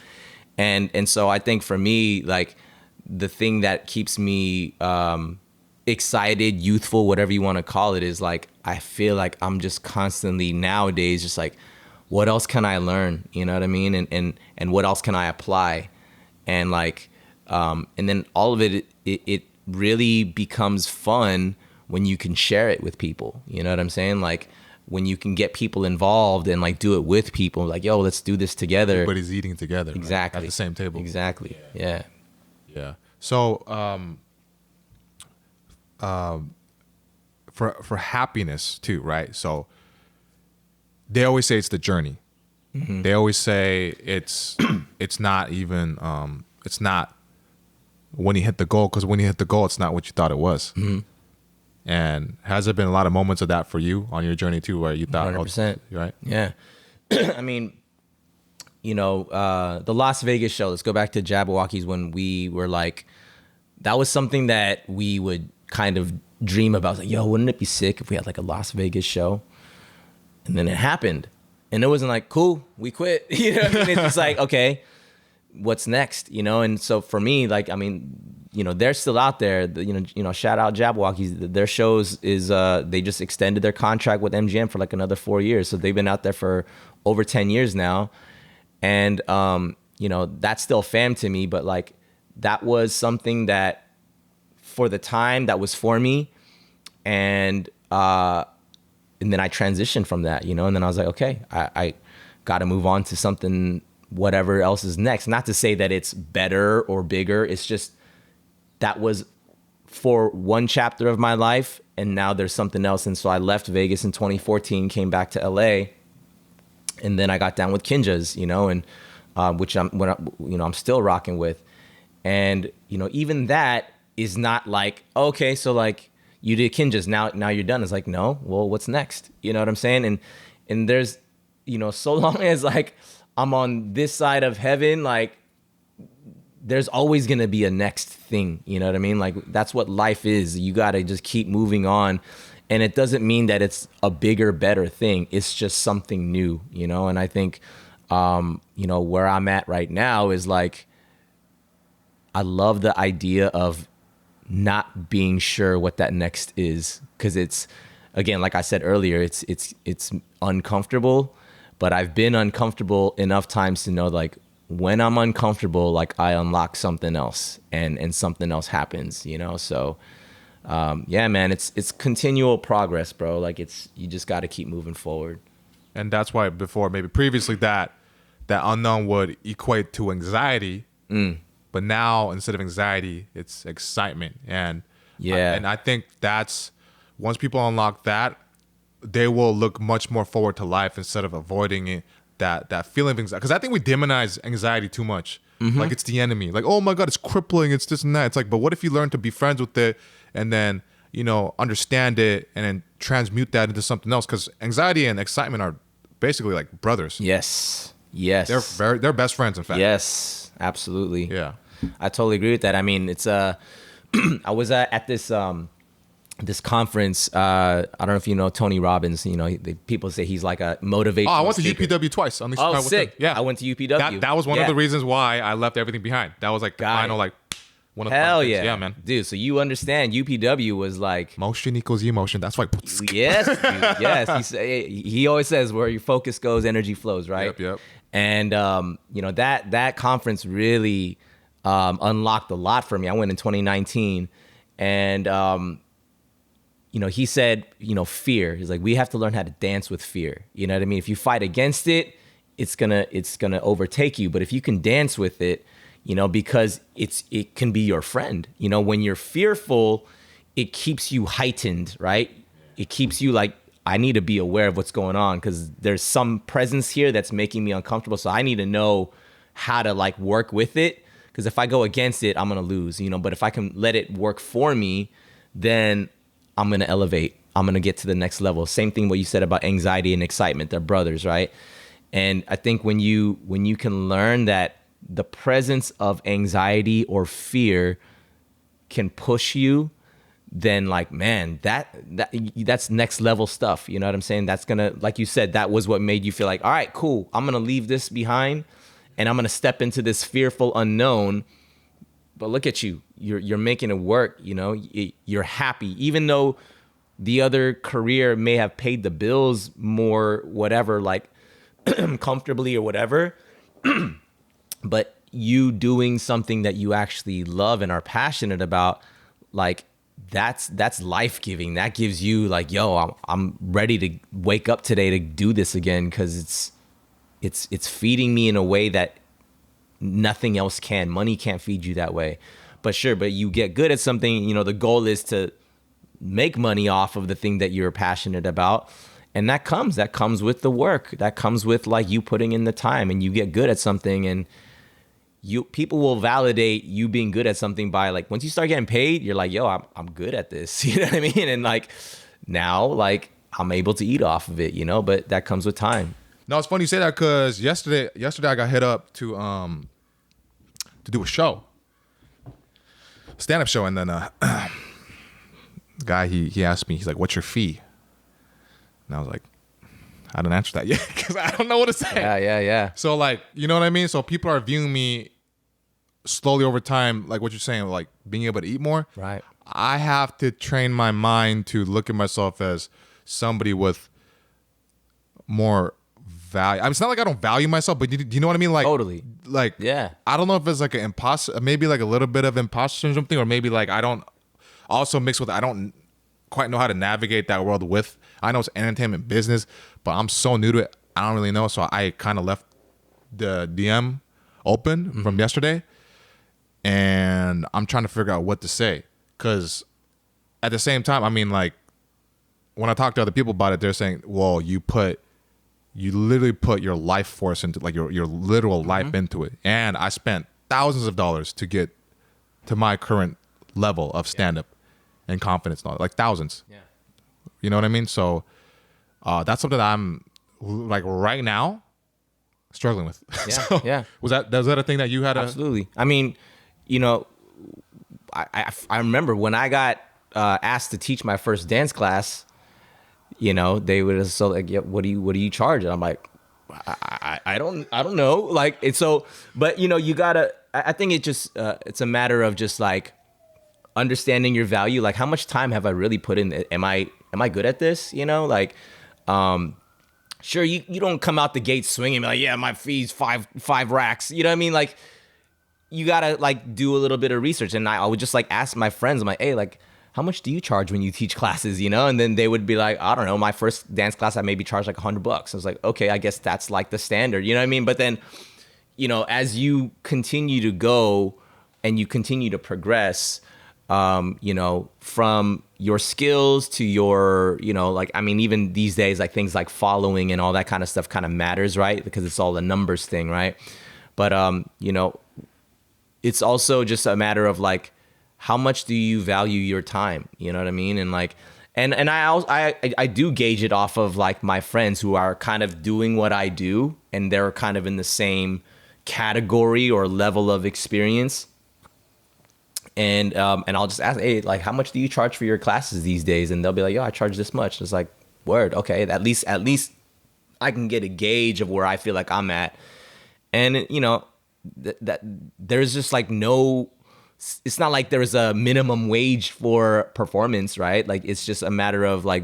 And so I think for me, like the thing that keeps me excited, youthful, whatever you want to call it, is like I feel like I'm just constantly nowadays just like, what else can I learn? You know what I mean? And what else can I apply? And like and then all of it really becomes fun when you can share it with people. You know what I'm saying? Like when you can get people involved and like do it with people, like, yo, let's do this together. Everybody's eating together. Exactly. Right? At the same table. Exactly. Yeah. Yeah. So for happiness too, right? So they always say it's the journey. Mm-hmm. They always say it's not even it's not when you hit the goal, because when you hit the goal, it's not what you thought it was. Mm-hmm. And has there been a lot of moments of that for you on your journey too, where you thought, 100%. Right? Yeah. I mean, you know, the Las Vegas show, let's go back to Jabbawockeez, when we were like, that was something that we would kind of dream about. Like, yo, wouldn't it be sick if we had like a Las Vegas show? And then it happened. And it wasn't like, cool, we quit. You know what I mean? It's just like, okay, what's next? You know? And so for me, like, I mean, you know, they're still out there. You know, shout out Jabbawockeez. Their shows is they just extended their contract with MGM for like another 4 years. So they've been out there for over 10 years now. And you know, that's still fam to me, but like that was something that for the time that was for me. And then I transitioned from that, you know, and then I was like, okay, I got to move on to something, whatever else is next. Not to say that it's better or bigger. It's just, that was for one chapter of my life, and now there's something else. And so I left Vegas in 2014, came back to LA, and then I got down with Kinjaz, you know, and which I'm still rocking with. And you know, even that is not like, okay, so like you did Kinjaz, now you're done. It's like, no, well, what's next? You know what I'm saying? And there's, so long as like I'm on this side of heaven, like there's always going to be a next thing. You know what I mean? Like that's what life is. You got to just keep moving on. And it doesn't mean that it's a bigger, better thing. It's just something new, And I think, where I'm at right now is like, I love the idea of not being sure what that next is. Cause it's, again, like I said earlier, it's uncomfortable, but I've been uncomfortable enough times to know like when I'm uncomfortable, like I unlock something else and something else happens, So, yeah, man, it's continual progress, bro. Like you just got to keep moving forward. And that's why maybe previously that unknown would equate to anxiety. But now instead of anxiety, it's excitement. And I think that's once people unlock that, they will look much more forward to life instead of avoiding it. That feeling of anxiety, because I think we demonize anxiety too much. Like it's the enemy. Like, oh my God, it's crippling. It's this and that. It's like, but what if you learn to be friends with it and then understand it and then transmute that into something else? Because anxiety and excitement are basically like brothers. Yes. They're best friends, in fact. Yes, absolutely. Yeah, I totally agree with that. I mean, it's I was at this conference. I don't know if you know Tony Robbins. People say he's like a motivational. Oh, I went to speaker. UPW twice. Oh, sick! Yeah, I went to UPW. That was one of the reasons why I left everything behind. That was like the final, like one of the hell things. yeah, yeah, man, dude. So you understand UPW was like motion equals emotion. That's why. Yes, dude, yes. He always says where your focus goes, energy flows, right? Yep. And that conference really unlocked a lot for me. I went in 2019, and he said, fear. He's like, we have to learn how to dance with fear. You know what I mean? If you fight against it, it's gonna overtake you. But if you can dance with it, because it can be your friend. When you're fearful, it keeps you heightened, right? It keeps you like, I need to be aware of what's going on because there's some presence here that's making me uncomfortable. So I need to know how to like work with it. Because if I go against it, I'm gonna lose. But if I can let it work for me, then I'm going to elevate. I'm going to get to the next level. Same thing what you said about anxiety and excitement. They're brothers, right? And I think when you can learn that the presence of anxiety or fear can push you, then like, man, that's next level stuff. You know what I'm saying? That's going to, like you said, that was what made you feel like, all right, cool. I'm going to leave this behind and I'm going to step into this fearful unknown. But look at you. You're making it work, You're happy. Even though the other career may have paid the bills more, whatever, like comfortably or whatever. But you doing something that you actually love and are passionate about, like that's life-giving. That gives you like, yo, I'm ready to wake up today to do this again because it's feeding me in a way that nothing else can. Money can't feed you that way. But you get good at something, the goal is to make money off of the thing that you're passionate about. And that comes with the work. That comes with like you putting in the time and you get good at something and people will validate you being good at something by like, once you start getting paid, you're like, yo, I'm good at this. You know what I mean? And like now, like I'm able to eat off of it, but that comes with time. No, it's funny you say that because yesterday I got hit up to do a show, stand-up show, and then the guy he asked me, he's like, "What's your fee?" And I was like, I don't answer that yet because I don't know what to say. Yeah. So like, you know what I mean? So people are viewing me slowly over time, like what you're saying, like being able to eat more. Right. I have to train my mind to look at myself as somebody with more value. I mean, it's not like I don't value myself, but do you know what I mean? Like totally. Like yeah. I don't know if it's like an imposter, maybe like a little bit of imposter syndrome thing, or maybe like I don't also mixed with I don't quite know how to navigate that world with. I know it's entertainment business, but I'm so new to it. I don't really know, so I kind of left the DM open from yesterday, and I'm trying to figure out what to say because at the same time, I mean, like when I talk to other people about it, they're saying, "Well, you literally put your life force into like your literal life into it." And I spent thousands of dollars to get to my current level of stand-up. and confidence and all that. Like thousands. Yeah. You know what I mean? So that's something that I'm like right now struggling with. Yeah, So, yeah. Was that a thing that you had? Absolutely. I mean, you know, I remember when I got asked to teach my first dance class, you know, they would so like, yeah, what do you charge? And I'm like, I don't know. Like it's so, but you know, you gotta. I think it just it's a matter of just like understanding your value. Like how much time have I really put in? Am I good at this? You know, like. Sure, you don't come out the gate swinging and be like, yeah, my fee's five racks. You know what I mean? Like, you gotta like do a little bit of research. And I would just like ask my friends, I'm like, hey, like, how much do you charge when you teach classes? You know? And then they would be like, I don't know, my first dance class I maybe charged like $100. I was like, okay, I guess that's like the standard. You know what I mean? But then, you know, as you continue to go and you continue to progress, you know, from your skills to your, you know, like, I mean, even these days, like things like following and all that kind of stuff kind of matters, right? Because it's all a numbers thing, right? But, you know, it's also just a matter of like, how much do you value your time? You know what I mean? And like, and I do gauge it off of like my friends who are kind of doing what I do and they're kind of in the same category or level of experience. And I'll just ask, hey, like, how much do you charge for your classes these days? And they'll be like, yo, I charge this much. And it's like, word, okay, at least I can get a gauge of where I feel like I'm at. And you know, that there's just like no, it's not like there's a minimum wage for performance, right? Like it's just a matter of like,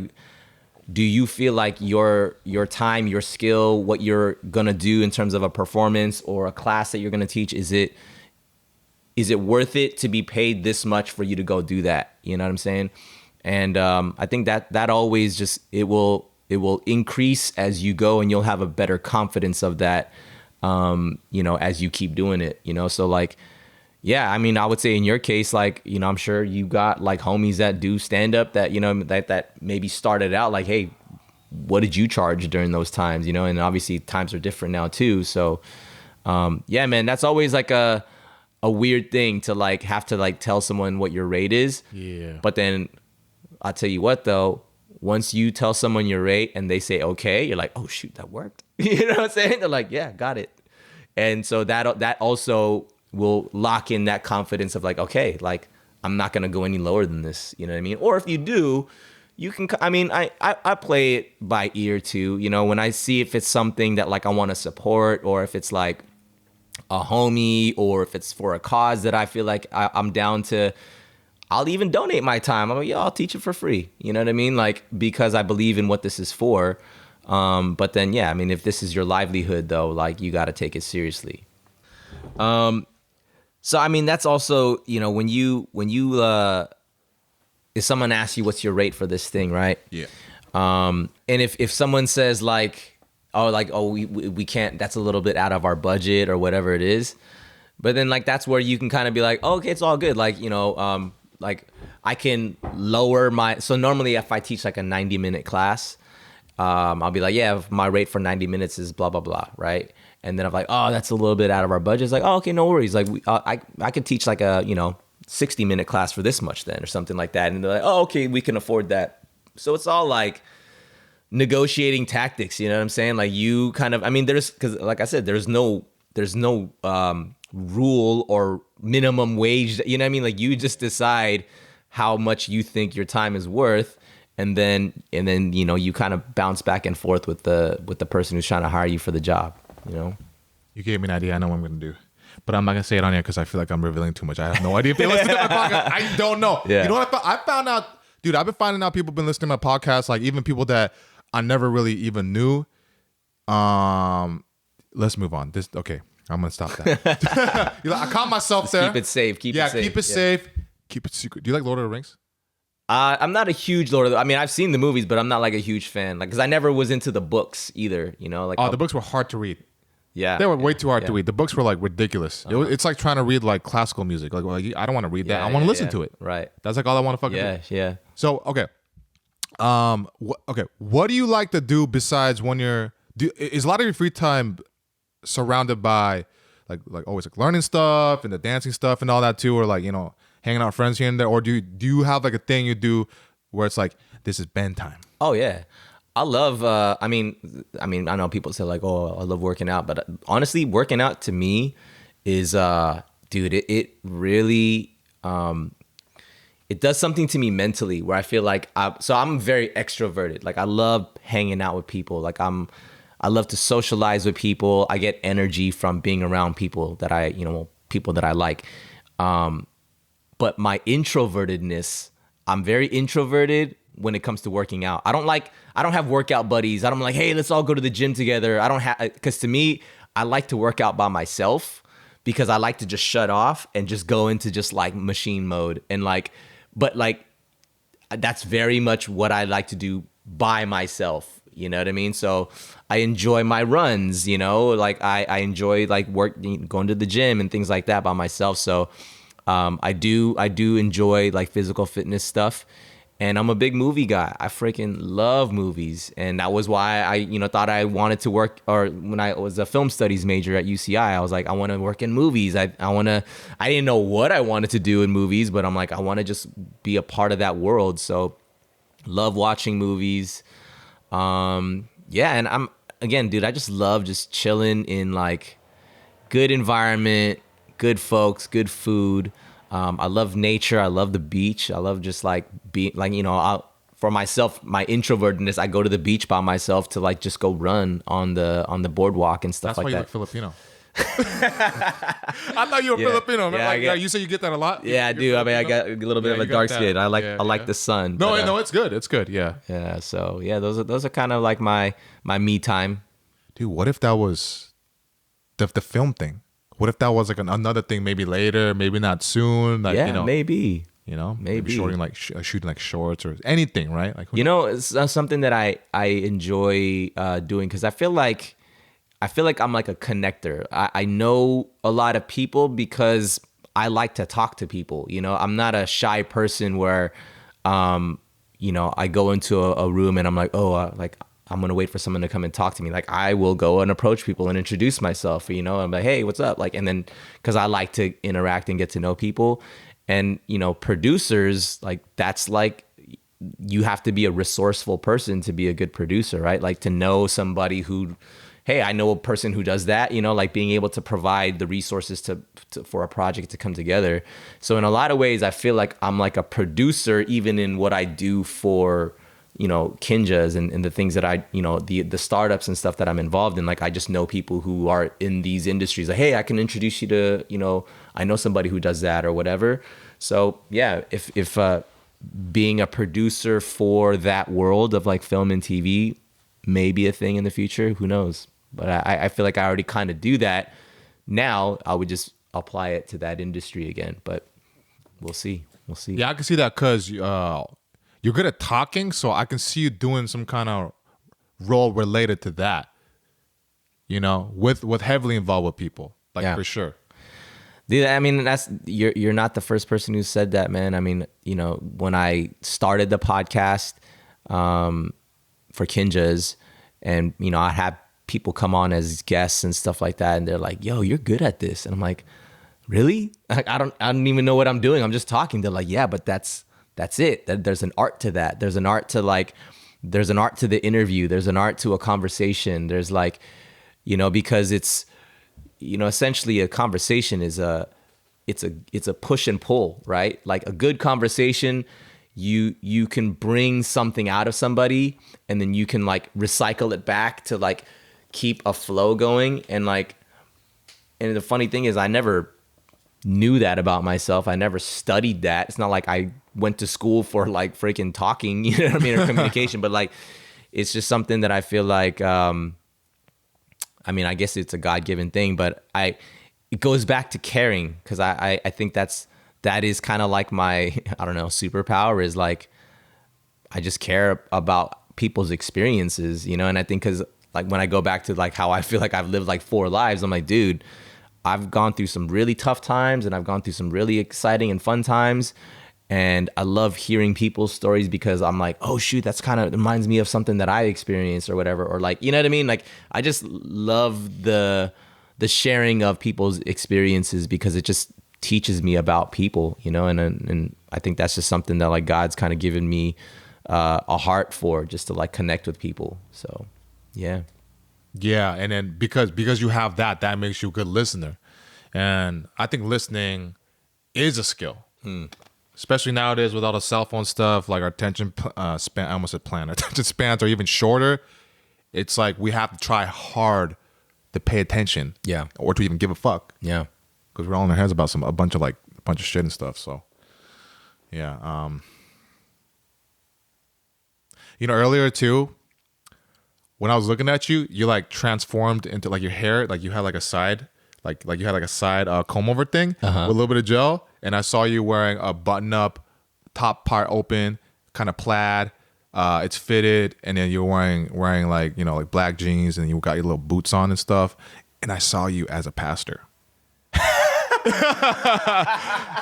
do you feel like your time, your skill, what you're gonna do in terms of a performance or a class that you're gonna teach, is it worth it to be paid this much for you to go do that? You know what I'm saying? And I think that always just, it will increase as you go and you'll have a better confidence of that, you know, as you keep doing it, you know? So like, yeah, I mean, I would say in your case, like, you know, I'm sure you got like homies that do stand up that, you know, that maybe started out like, hey, what did you charge during those times? You know, and obviously times are different now too. So yeah, man, that's always like a weird thing to like have to like tell someone what your rate is. Yeah. But then I'll tell you what though, once you tell someone your rate and they say okay, you're like, oh shoot, that worked. You know what I'm saying? They're like, yeah, got it. And so that also will lock in that confidence of like, okay, like I'm not gonna go any lower than this. You know what I mean? Or if you do, you can. I mean, I play it by ear too. You know, when I see if it's something that like I want to support, or if it's like a homie, or if it's for a cause that I feel like I'm down to, I'll even donate my time. I'm like, yo, I'll teach it for free. You know what I mean? Like, because I believe in what this is for. But then, yeah, I mean, if this is your livelihood though, like you got to take it seriously. So, I mean, that's also, you know, when you if someone asks you what's your rate for this thing, right? Yeah. And if someone says like, oh, we can't, that's a little bit out of our budget or whatever it is. But then like, that's where you can kind of be like, oh, okay, it's all good. Like, you know, like I can lower so normally if I teach like a 90-minute class, I'll be like, yeah, my rate for 90 minutes is blah, blah, blah. Right. And then I'm like, oh, that's a little bit out of our budget. It's like, oh, okay, no worries. Like I could teach like a, you know, 60-minute class for this much then or something like that. And they're like, oh, okay, we can afford that. So it's all like negotiating tactics, you know what I'm saying? Like you kind of, I mean, because like I said, there's no rule or minimum wage, you know what I mean? Like you just decide how much you think your time is worth, and then you know, you kind of bounce back and forth with the person who's trying to hire you for the job, you know? You gave me an idea. I know what I'm going to do. But I'm not going to say it on here because I feel like I'm revealing too much. I have no idea if they listen to my podcast. I don't know. Yeah. You know what I found out? Dude, I've been finding out people have been listening to my podcast, like even people that I never really even knew. Let's move on. Okay, I'm going to stop that. I caught myself there. Keep it safe. Keep it safe. Keep it safe. Keep it secret. Do you like Lord of the Rings? I'm not a huge Lord of the... I mean, I've seen the movies, but I'm not like a huge fan. Like, because I never was into the books either, you know? Like, the books were hard to read. Yeah. They were way too hard to read. The books were like ridiculous. It's like trying to read like classical music. Like I don't want to read that. I want to listen to it. Right. That's like all I want to fucking do. Yeah. So, okay. What do you like to do besides when is a lot of your free time surrounded by like always like learning stuff and the dancing stuff and all that too, or like, you know, hanging out with friends here and there, or do you have like a thing you do where it's like, this is band time? Oh yeah, I love. I mean, I know people say like, oh, I love working out, but honestly, working out to me is, dude, it really. It does something to me mentally where I feel like I'm very extroverted. Like I love hanging out with people. Like I love to socialize with people. I get energy from being around people that I like. But my introvertedness, I'm very introverted when it comes to working out. I don't have workout buddies. I'm like, hey, let's all go to the gym together. Because to me, I like to work out by myself because I like to just shut off and just go into just like machine mode and like. But like, that's very much what I like to do by myself. You know what I mean? So I enjoy my runs, like I enjoy like going to the gym and things like that by myself. So I do enjoy like physical fitness stuff. And I'm a big movie guy. I freaking love movies. And that was why I, thought I wanted to work, or when I was a film studies major at UCI, I was like, I want to work in movies. I didn't know what I wanted to do in movies, but I'm like, I want to just be a part of that world. So love watching movies. And I'm, again, dude, I just love just chilling in like good environment, good folks, good food. I love nature. I love the beach. I love just like being like, for myself, my introvertedness, I go to the beach by myself to like just go run on the boardwalk and stuff. That's like why that. You look Filipino. I thought you were Filipino. Man. Yeah, you say you get that a lot. Yeah, I do. I mean, I got a little bit of a dark skin. I like the sun. No, no, it's good. It's good. Yeah. Yeah. So yeah, those are kind of like my me time. Dude, what if that was the film thing? What if that was like another thing? Maybe later, maybe not soon. Like, maybe. Maybe shooting like shorts or anything, right? Like, it's something that I enjoy doing because I feel like I'm like a connector. I know a lot of people because I like to talk to people. I'm not a shy person where, I go into a room and I'm like, I'm going to wait for someone to come and talk to me. Like I will go and approach people and introduce myself, I'm like, hey, what's up? Like, and then cause I like to interact and get to know people and, producers, like that's like, you have to be a resourceful person to be a good producer, right? Like to know somebody who, hey, I know a person who does that, like being able to provide the resources to for a project to come together. So in a lot of ways, I feel like I'm like a producer, even in what I do for, Kinjaz and the things that I, the startups and stuff that I'm involved in. Like, I just know people who are in these industries. Like, hey, I can introduce you to, I know somebody who does that or whatever. So yeah, if being a producer for that world of like film and TV may be a thing in the future, who knows? But I feel like I already kind of do that now. I would just apply it to that industry again, but we'll see. Yeah, I can see that because you're good at talking, so I can see you doing some kind of role related to that. With heavily involved with people, like for sure. Dude, I mean, you're not the first person who said that, man. I mean, when I started the podcast for Kinjaz, and I had people come on as guests and stuff like that, and they're like, "Yo, you're good at this," and I'm like, "Really? I don't even know what I'm doing. I'm just talking." They're like, "Yeah, but that's it. There's an art to that. There's an art to the interview. There's an art to a conversation. There's like, because it's, essentially a conversation is it's a push and pull, right? Like a good conversation, you can bring something out of somebody and then you can like recycle it back to like keep a flow going. And the funny thing is I never knew that about myself. I never studied that. It's not like I went to school for like freaking talking, or communication, but like, it's just something that I feel like, I guess it's a God-given thing, but it goes back to caring. Cause I think that is kind of like my, I don't know, superpower is like, I just care about people's experiences, and I think cause like when I go back to like how I feel like I've lived like 4 lives, I'm like, dude, I've gone through some really tough times and I've gone through some really exciting and fun times. And I love hearing people's stories because I'm like, oh shoot, that's kind of reminds me of something that I experienced or whatever. Or like, you know what I mean? Like, I just love the sharing of people's experiences because it just, teaches me about people, you know, and I think that's just something that like God's kind of given me a heart for, just to like connect with people. So yeah. Yeah, and then because you have that makes you a good listener. And I think listening is a skill. Especially nowadays with all the cell phone stuff, like our attention span, I almost said plan, attention spans are even shorter. It's like we have to try hard to pay attention. Yeah. Or to even give a fuck. Yeah. Because we're all in our heads about a bunch of shit and stuff. So yeah. You know, earlier too, when I was looking at you, you like transformed into like your hair, like you had like a side, like you had like a side comb over thing with a little bit of gel. And I saw you wearing a button up, top part open, kind of plaid. It's fitted, and then you're wearing like, you know, like black jeans, and you got your little boots on and stuff. And I saw you as a pastor.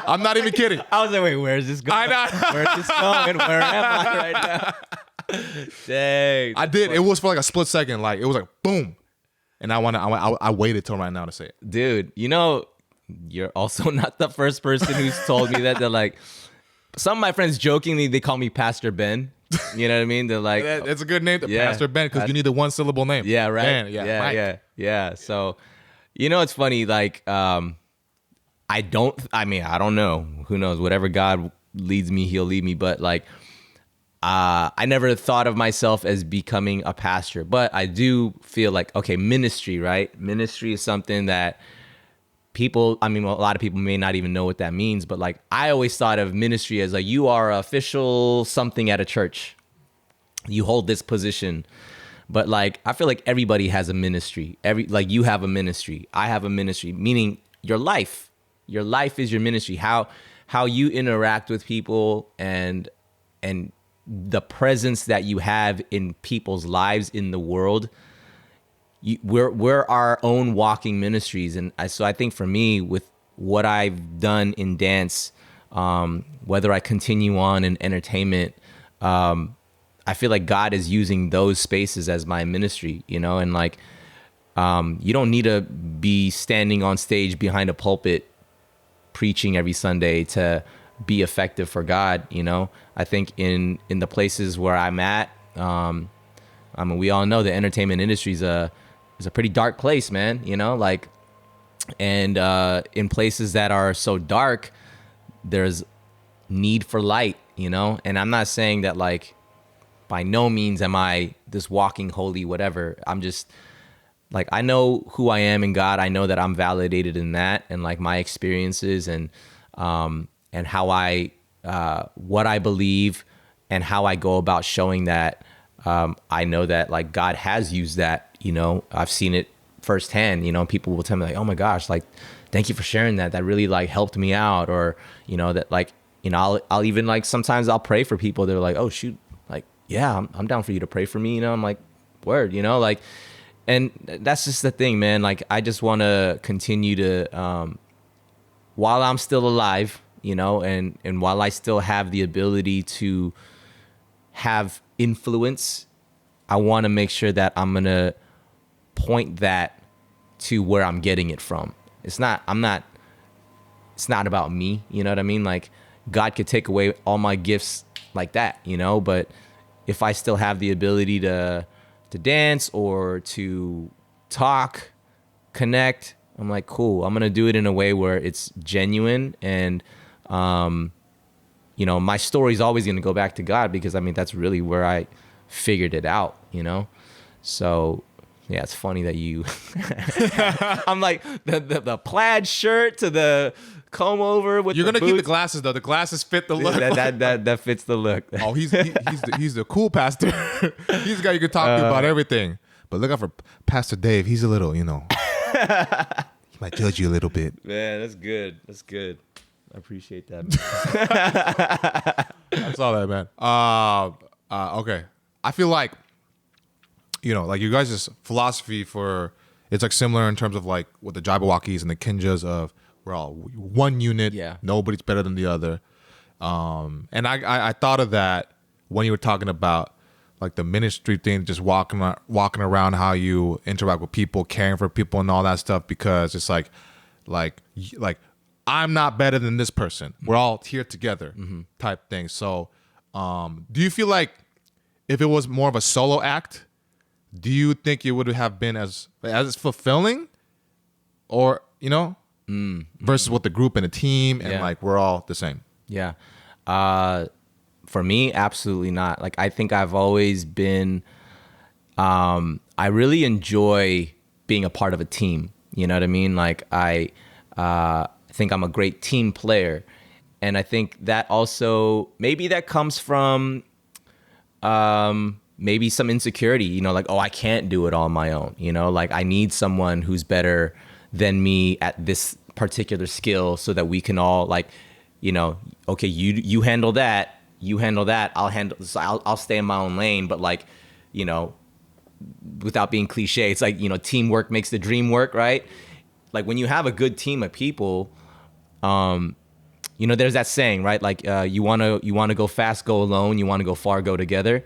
I'm not even kidding. I was like, wait, where's this going? Where's this going? Where am I right now? Dang. I did. It was for like a split second. Like it was like boom. And I waited till right now to say it. Dude, you know, you're also not the first person who's told me that. They're like, some of my friends jokingly, they call me Pastor Ben. You know what I mean? They're like, it's a good name, Pastor Ben, because you need the one syllable name. Yeah, right. Ben, yeah. Yeah. So, you know, it's funny. Like, I don't know. Who knows? Whatever God leads me, he'll lead me. But like, I never thought of myself as becoming a pastor, but I do feel like, okay, ministry, right? Ministry is something that people, I mean, a lot of people may not even know what that means, but like, I always thought of ministry as like, you are official something at a church. You hold this position. But like, I feel like everybody has a ministry. Like you have a ministry. I have a ministry, meaning your life. Your life is your ministry. How you interact with people and the presence that you have in people's lives in the world. We're our own walking ministries. And so I think for me, with what I've done in dance, whether I continue on in entertainment, I feel like God is using those spaces as my ministry, you know, and like, you don't need to be standing on stage behind a pulpit preaching every Sunday to be effective for God, you know. I think in the places where I'm at, I mean, we all know the entertainment industry is a pretty dark place, man, you know, like, and in places that are so dark, there's need for light, you know. And I'm not saying that like, by no means am I this walking holy whatever. I'm just like, I know who I am in God. I know that I'm validated in that, and like my experiences and how I what I believe and how I go about showing that. I know that like God has used that, you know. I've seen it firsthand, you know. People will tell me like, oh my gosh, like thank you for sharing that. That really like helped me out. Or, you know, that like, you know, I'll even like, sometimes I'll pray for people. They're like, oh shoot, like, yeah, I'm down for you to pray for me. You know, I'm like, word, you know, like, and that's just the thing, man. Like, I just want to continue to, while I'm still alive, you know, and while I still have the ability to have influence, I want to make sure that I'm going to point that to where I'm getting it from. It's not about me. You know what I mean? Like, God could take away all my gifts like that, you know, but if I still have the ability to dance or to talk, connect, I'm like, cool. I'm going to do it in a way where it's genuine. And, you know, my story is always going to go back to God, because I mean, that's really where I figured it out, you know? So yeah, it's funny that you, I'm like the plaid shirt to the comb over with. You're the gonna boots. keep the glasses though. The glasses fit the look. That fits the look. Oh, he's the cool pastor. He's the guy you can talk to about everything. But look out for Pastor Dave. He's a little, you know, he might judge you a little bit. Man, that's good. That's good. I appreciate that. I saw that, man. Okay. I feel like, you know, like you guys' philosophy it's like similar in terms of like with the Jabbawockeez and the Kinjaz of we're all one unit. Yeah. Nobody's better than the other. And I thought of that when you were talking about like the ministry thing, just walking around, how you interact with people, caring for people and all that stuff, because it's like I'm not better than this person. We're all here together type thing. So do you feel like if it was more of a solo act, do you think it would have been as fulfilling, or versus with the group and a team and like we're all the same? Yeah. For me, absolutely not. Like, I think I've always been, I really enjoy being a part of a team. You know what I mean? Like, I think I'm a great team player. And I think that also, maybe that comes from maybe some insecurity, like, oh, I can't do it all on my own. Like, I need someone who's better than me at this particular skill so that we can all, like, okay, you handle that, I'll stay in my own lane. But like, without being cliche, it's like, teamwork makes the dream work, right? Like, when you have a good team of people, there's that saying, right? Like, you want to go fast, go alone. You want to go far, go together.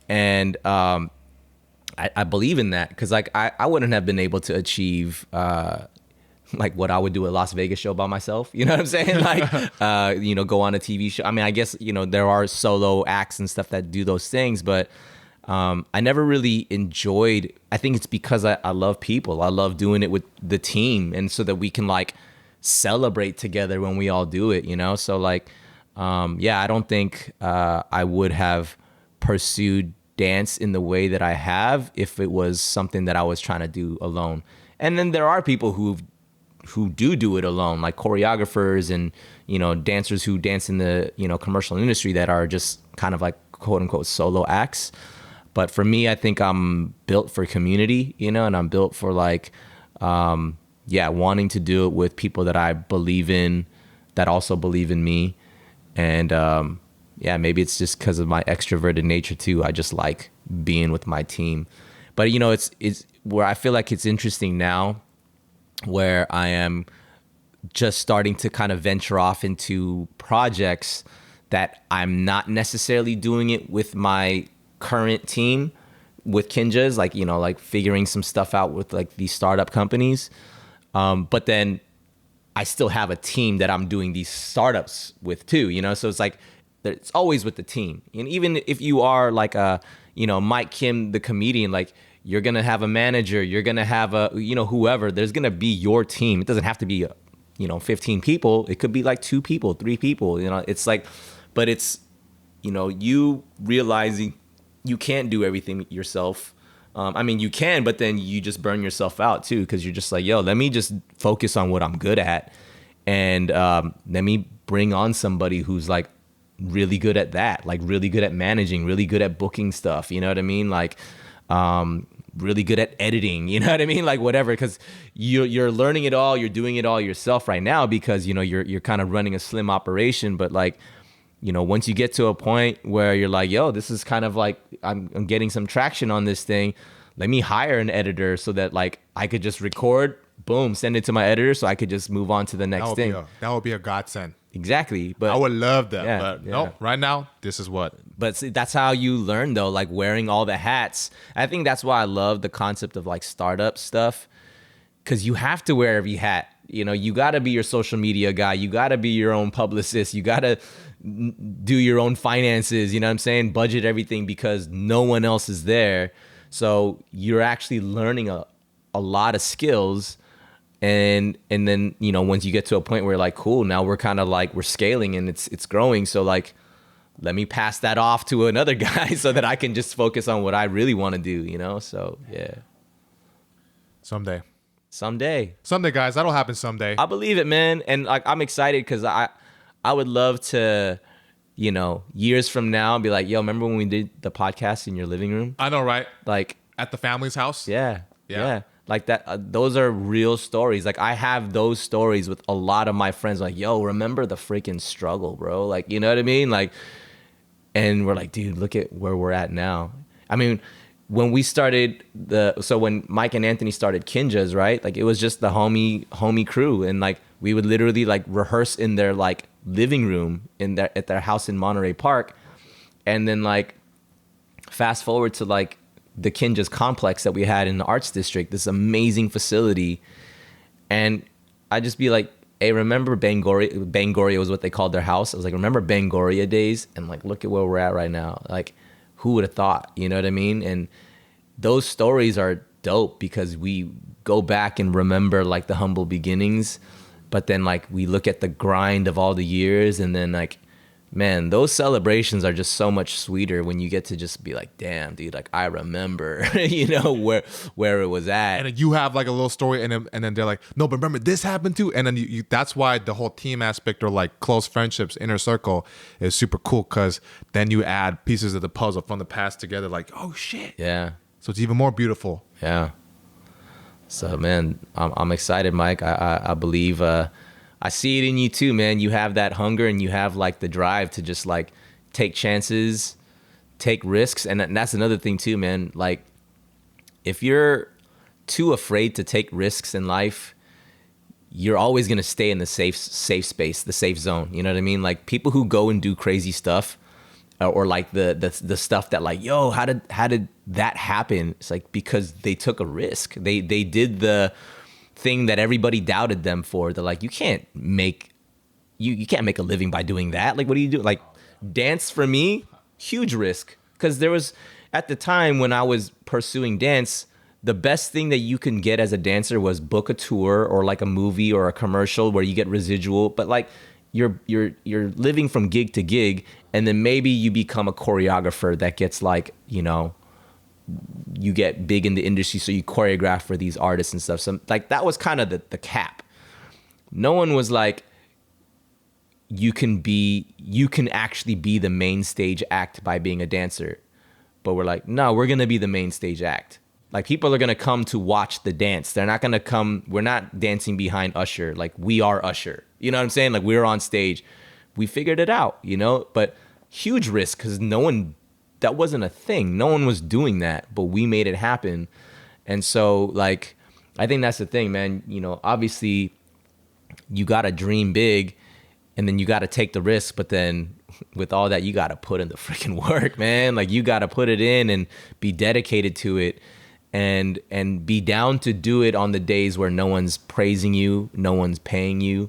And I believe in that, because like I wouldn't have been able to achieve like what I would do a Las Vegas show by myself. You know what I'm saying? Like, go on a TV show. I mean, I guess, there are solo acts and stuff that do those things, but I never really enjoyed, I think it's because I love people. I love doing it with the team, and so that we can like celebrate together when we all do it, So like, I don't think I would have pursued dance in the way that I have if it was something that I was trying to do alone. And then there are people who do it alone, like choreographers and, dancers who dance in the, commercial industry that are just kind of like quote unquote solo acts. But for me, I think I'm built for community, and I'm built for like, wanting to do it with people that I believe in, that also believe in me. And maybe it's just because of my extroverted nature too. I just like being with my team. But it's where I feel like it's interesting now, where I am just starting to kind of venture off into projects that I'm not necessarily doing it with my current team with Kinjaz, like, like figuring some stuff out with like these startup companies. But then I still have a team that I'm doing these startups with too, So it's like, it's always with the team. And even if you are like a, Mike Kim, the comedian, like, you're going to have a manager, you're going to have a, whoever, there's going to be your team. It doesn't have to be, 15 people. It could be like 2 people, 3 people, it's like, but it's, you realizing you can't do everything yourself. I mean, you can, but then you just burn yourself out too, because you're just like, yo, let me just focus on what I'm good at. And let me bring on somebody who's like really good at that, like really good at managing, really good at booking stuff. You know what I mean? Like, really good at editing, you know what I mean? Like whatever, because you're learning it all, you're doing it all yourself right now because, you're kind of running a slim operation. But like, once you get to a point where you're like, yo, this is kind of like, I'm getting some traction on this thing. Let me hire an editor so that like I could just record, boom, send it to my editor so I could just move on to the next thing. That would be a godsend. Exactly. But I would love that. But no, right now, this is what. But see, that's how you learn though, like wearing all the hats. I think that's why I love the concept of like startup stuff, because you have to wear every hat. You got to be your social media guy. You got to be your own publicist. You got to do your own finances. You know what I'm saying? Budget everything because no one else is there. So you're actually learning a lot of skills. And then, once you get to a point where you're like, cool, now we're kind of like, we're scaling and it's growing. So like, let me pass that off to another guy so that I can just focus on what I really want to do, So, yeah. Someday, guys. That'll happen someday. I believe it, man. And like, I'm excited because I would love to, years from now be like, yo, remember when we did the podcast in your living room? I know, right? Like at the family's house? Yeah. Like that, those are real stories. Like I have those stories with a lot of my friends. Like, yo, remember the freaking struggle, bro? Like, you know what I mean? Like, and we're like, dude, look at where we're at now. I mean, when we started when Mike and Anthony started Kinjaz, right? Like it was just the homie crew, and like we would literally like rehearse in their like living room at their house in Monterey Park, and then like fast forward to like the Kinjaz complex that we had in the Arts District, this amazing facility. And I just be like, hey, remember Bangoria was what they called their house. I was like, remember Bangoria days? And like, look at where we're at right now. Like, who would have thought? You know what I mean? And those stories are dope because we go back and remember like the humble beginnings, but then like we look at the grind of all the years, and then like, man, those celebrations are just so much sweeter when you get to just be like, damn, dude, like I remember, you know, where it was at. And then you have like a little story, and then they're like, no, but remember this happened too. And then you that's why the whole team aspect or like close friendships, inner circle is super cool, because then you add pieces of the puzzle from the past together, like, oh shit. Yeah. So it's even more beautiful. Yeah. So man, I'm excited, Mike. I believe I see it in you too, man. You have that hunger and you have like the drive to just like take chances, take risks. And that's another thing too, man. Like if you're too afraid to take risks in life, you're always going to stay in the safe space, the safe zone. You know what I mean? Like people who go and do crazy stuff, or like the stuff that like, yo, how did that happen? It's like because they took a risk. They did the thing that everybody doubted them for. They're like, you can't make a living by doing that. Like, what do you do? Like, dance for me, huge risk. Because there was, at the time when I was pursuing dance, the best thing that you can get as a dancer was book a tour or like a movie or a commercial where you get residual. But like, you're living from gig to gig, and then maybe you become a choreographer that gets like, you know, you get big in the industry, so you choreograph for these artists and stuff. So like that was kind of the cap. No one was like, you can actually be the main stage act by being a dancer. But we're like, no, we're gonna be the main stage act. Like people are gonna come to watch the dance. They're not gonna come, we're not dancing behind Usher. Like we are Usher. You know what I'm saying? Like we're on stage. We figured it out, you know? But huge risk, because that wasn't a thing. No one was doing that, but we made it happen. And so like, I think that's the thing, man. You know, obviously you got to dream big, and then you got to take the risk. But then with all that, you got to put in the freaking work, man. Like you got to put it in and be dedicated to it, and be down to do it on the days where no one's praising you, no one's paying you.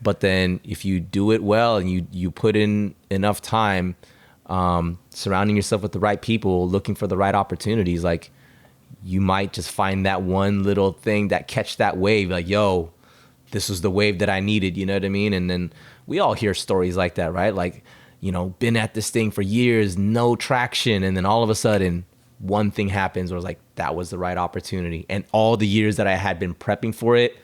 But then if you do it well and you put in enough time, surrounding yourself with the right people, looking for the right opportunities, like you might just find that one little thing that catch that wave, like, yo, this was the wave that I needed, you know what I mean? And then we all hear stories like that, right? Like, you know, been at this thing for years, no traction, and then all of a sudden one thing happens where it's like, that was the right opportunity. And all the years that I had been prepping for it,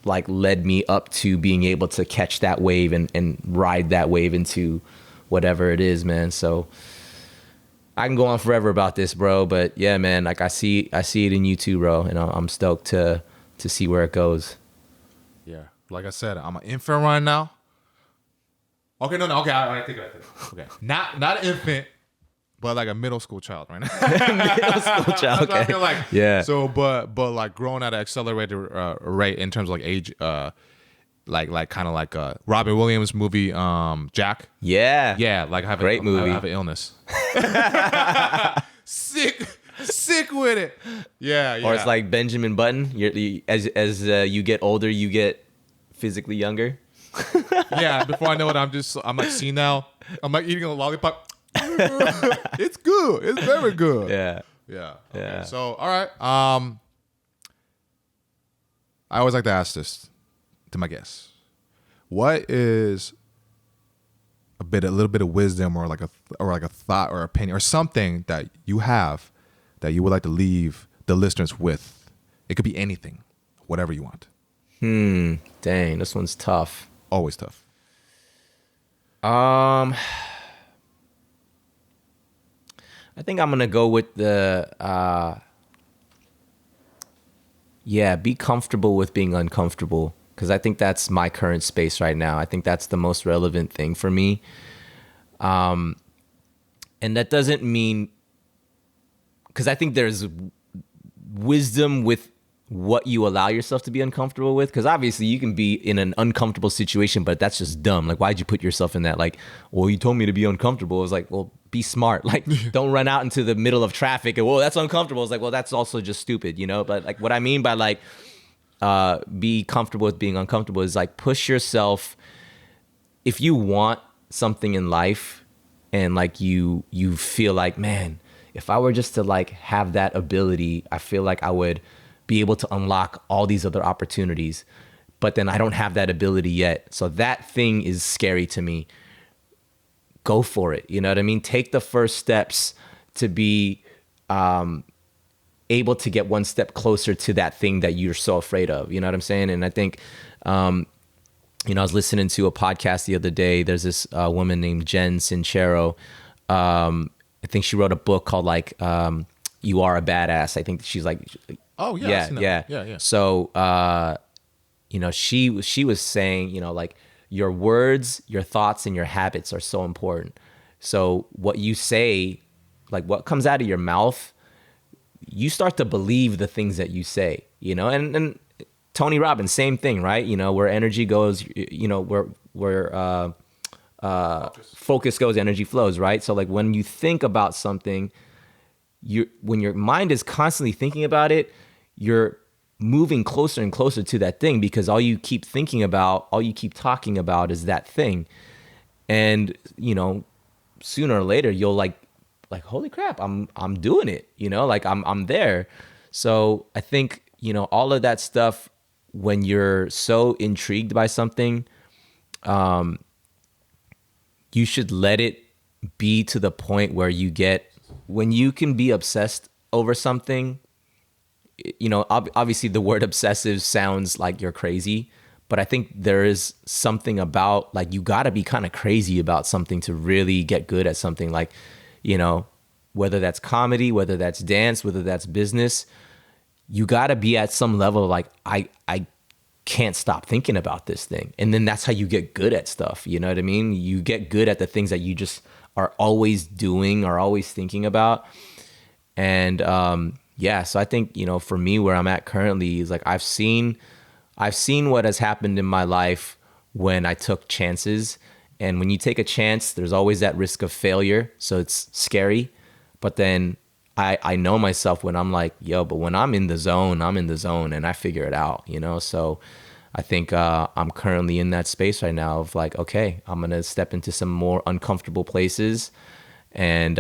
like led me up to being able to catch that wave and ride that wave into whatever it is, man. So I can go on forever about this, bro. But yeah, man, like I see it in you too, bro. And I'm stoked to see where it goes. Yeah. Like I said, I'm an infant right now. Okay, no. Okay, I think it. Okay. Not an infant, but like a middle school child right now. Middle school child, okay. I feel like. Yeah. So, but like growing at an accelerated rate in terms of like age, like kind of like Robin Williams movie, Jack. Yeah. Yeah, like I have Great movie. I have an illness. Sick with it. Yeah. Or it's like Benjamin Button. As you get older, you get physically younger. Yeah. Before I know it, I'm like senile. I'm like eating a lollipop. It's good. It's very good. Yeah. Yeah. Okay. Yeah. So, all right. I always like to ask this to my guests. What is a little bit of wisdom or like a thought or opinion or something that you have that you would like to leave the listeners with? It could be anything, whatever you want. Dang, this one's tough. Always tough. I think I'm gonna go with the be comfortable with being uncomfortable, because I think that's my current space right now. I think that's the most relevant thing for me. And that doesn't mean, because I think there's wisdom with what you allow yourself to be uncomfortable with, because obviously you can be in an uncomfortable situation, but that's just dumb. Like, why'd you put yourself in that? Like, well, you told me to be uncomfortable. It was like, well, be smart. Like, don't run out into the middle of traffic and, whoa, that's uncomfortable. It's like, well, that's also just stupid, you know? But like, what I mean by like be comfortable with being uncomfortable is like push yourself. If you want something in life and like you feel like, man, if I were just to like have that ability, I feel like I would be able to unlock all these other opportunities, but then I don't have that ability yet. So that thing is scary to me. Go for it. You know what I mean? Take the first steps to be able to get one step closer to that thing that you're so afraid of. You know what I'm saying? And I think, you know, I was listening to a podcast the other day. There's this woman named Jen Sincero. I think she wrote a book called like You Are a Badass. I think she's like, oh yeah, yeah. So you know, she was saying, you know, like your words, your thoughts, and your habits are so important. So what you say, like what comes out of your mouth, you start to believe the things that you say, you know, and Tony Robbins, same thing, right? You know, where energy goes, you know, where focus goes, energy flows, right? So like when you think about something, when your mind is constantly thinking about it, you're moving closer and closer to that thing because all you keep thinking about, all you keep talking about is that thing. And, you know, sooner or later you'll like holy crap, I'm doing it, you know, like I'm there. So I think, you know, all of that stuff, when you're so intrigued by something, you should let it be to the point where when you can be obsessed over something, you know, obviously the word obsessive sounds like you're crazy, but I think there is something about like, you gotta be kind of crazy about something to really get good at something. Like, you know, whether that's comedy, whether that's dance, whether that's business, you gotta be at some level like, I can't stop thinking about this thing. And then that's how you get good at stuff. You know what I mean? You get good at the things that you just are always doing or always thinking about. And yeah, so I think, you know, for me, where I'm at currently is like, I've seen what has happened in my life when I took chances. And when you take a chance, there's always that risk of failure. So it's scary. But then I know myself when I'm like, yo, but when I'm in the zone, and I figure it out, you know? So I think I'm currently in that space right now of like, okay, I'm going to step into some more uncomfortable places. And,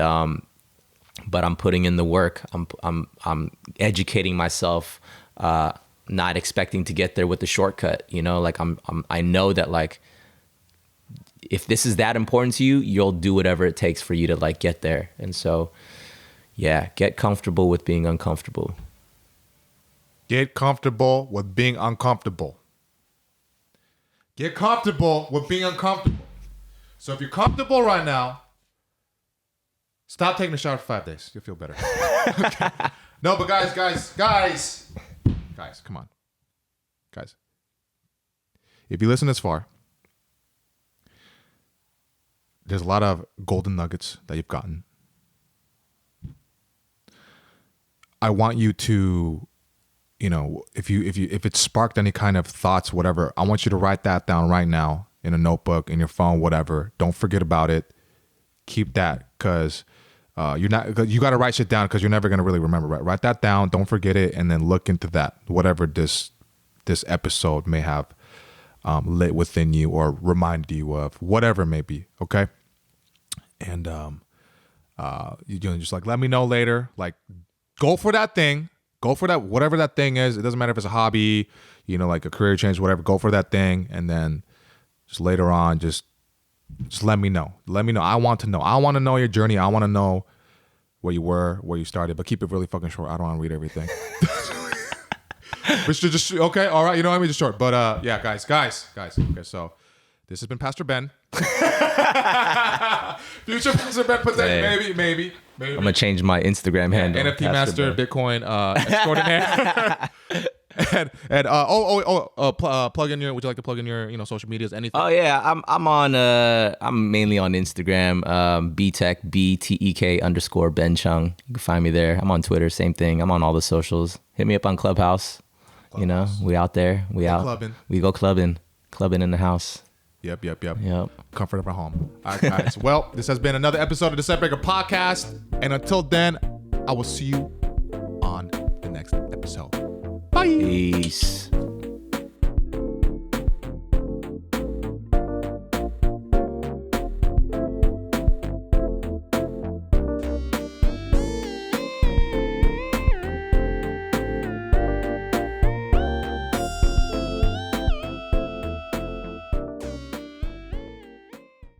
but I'm putting in the work. I'm educating myself, not expecting to get there with the shortcut, you know? Like I know that like, if this is that important to you, you'll do whatever it takes for you to like get there. And so, yeah, get comfortable with being uncomfortable. Get comfortable with being uncomfortable. Get comfortable with being uncomfortable. So if you're comfortable right now, stop taking a shower for 5 days. You'll feel better. Okay. No, but guys, come on. Guys, if you listen this far, there's a lot of golden nuggets that you've gotten. I want you to, you know, if it sparked any kind of thoughts, whatever, I want you to write that down right now in a notebook, in your phone, whatever. Don't forget about it. Keep that, because you got to write shit down, because you're never going to really remember. Right? Write that down. Don't forget it, and then look into that, whatever this episode may have lit within you or reminded you of, whatever it may be. Okay, and you know, just like let me know later. Like, go for that thing. Go for that, whatever that thing is. It doesn't matter if it's a hobby, you know, like a career change, whatever. Go for that thing, and then just later on, just let me know. Let me know. I want to know. I want to know your journey. I want to know where you were, where you started. But keep it really fucking short. I don't want to read everything. But just okay, all right. You know what I mean? Just short. But yeah, guys. Okay, so this has been Pastor Ben. Future Pastor Ben Pate. Maybe. I'm gonna change my Instagram handle. NFT Master, Ben. Bitcoin extraordinaire. Plug in your. Would you like to plug in your social medias? Anything? Oh yeah, I'm on. I'm mainly on Instagram. BTEK BTEK_ Chung. You can find me there. I'm on Twitter. Same thing. I'm on all the socials. Hit me up on Clubhouse. You know, we out there. We out. Clubbing. We go clubbing. Clubbing in the house. Yep. Comfort of our home. All right, guys. Well, this has been another episode of the Setbreaker Podcast. And until then, I will see you on the next episode. Bye. Peace.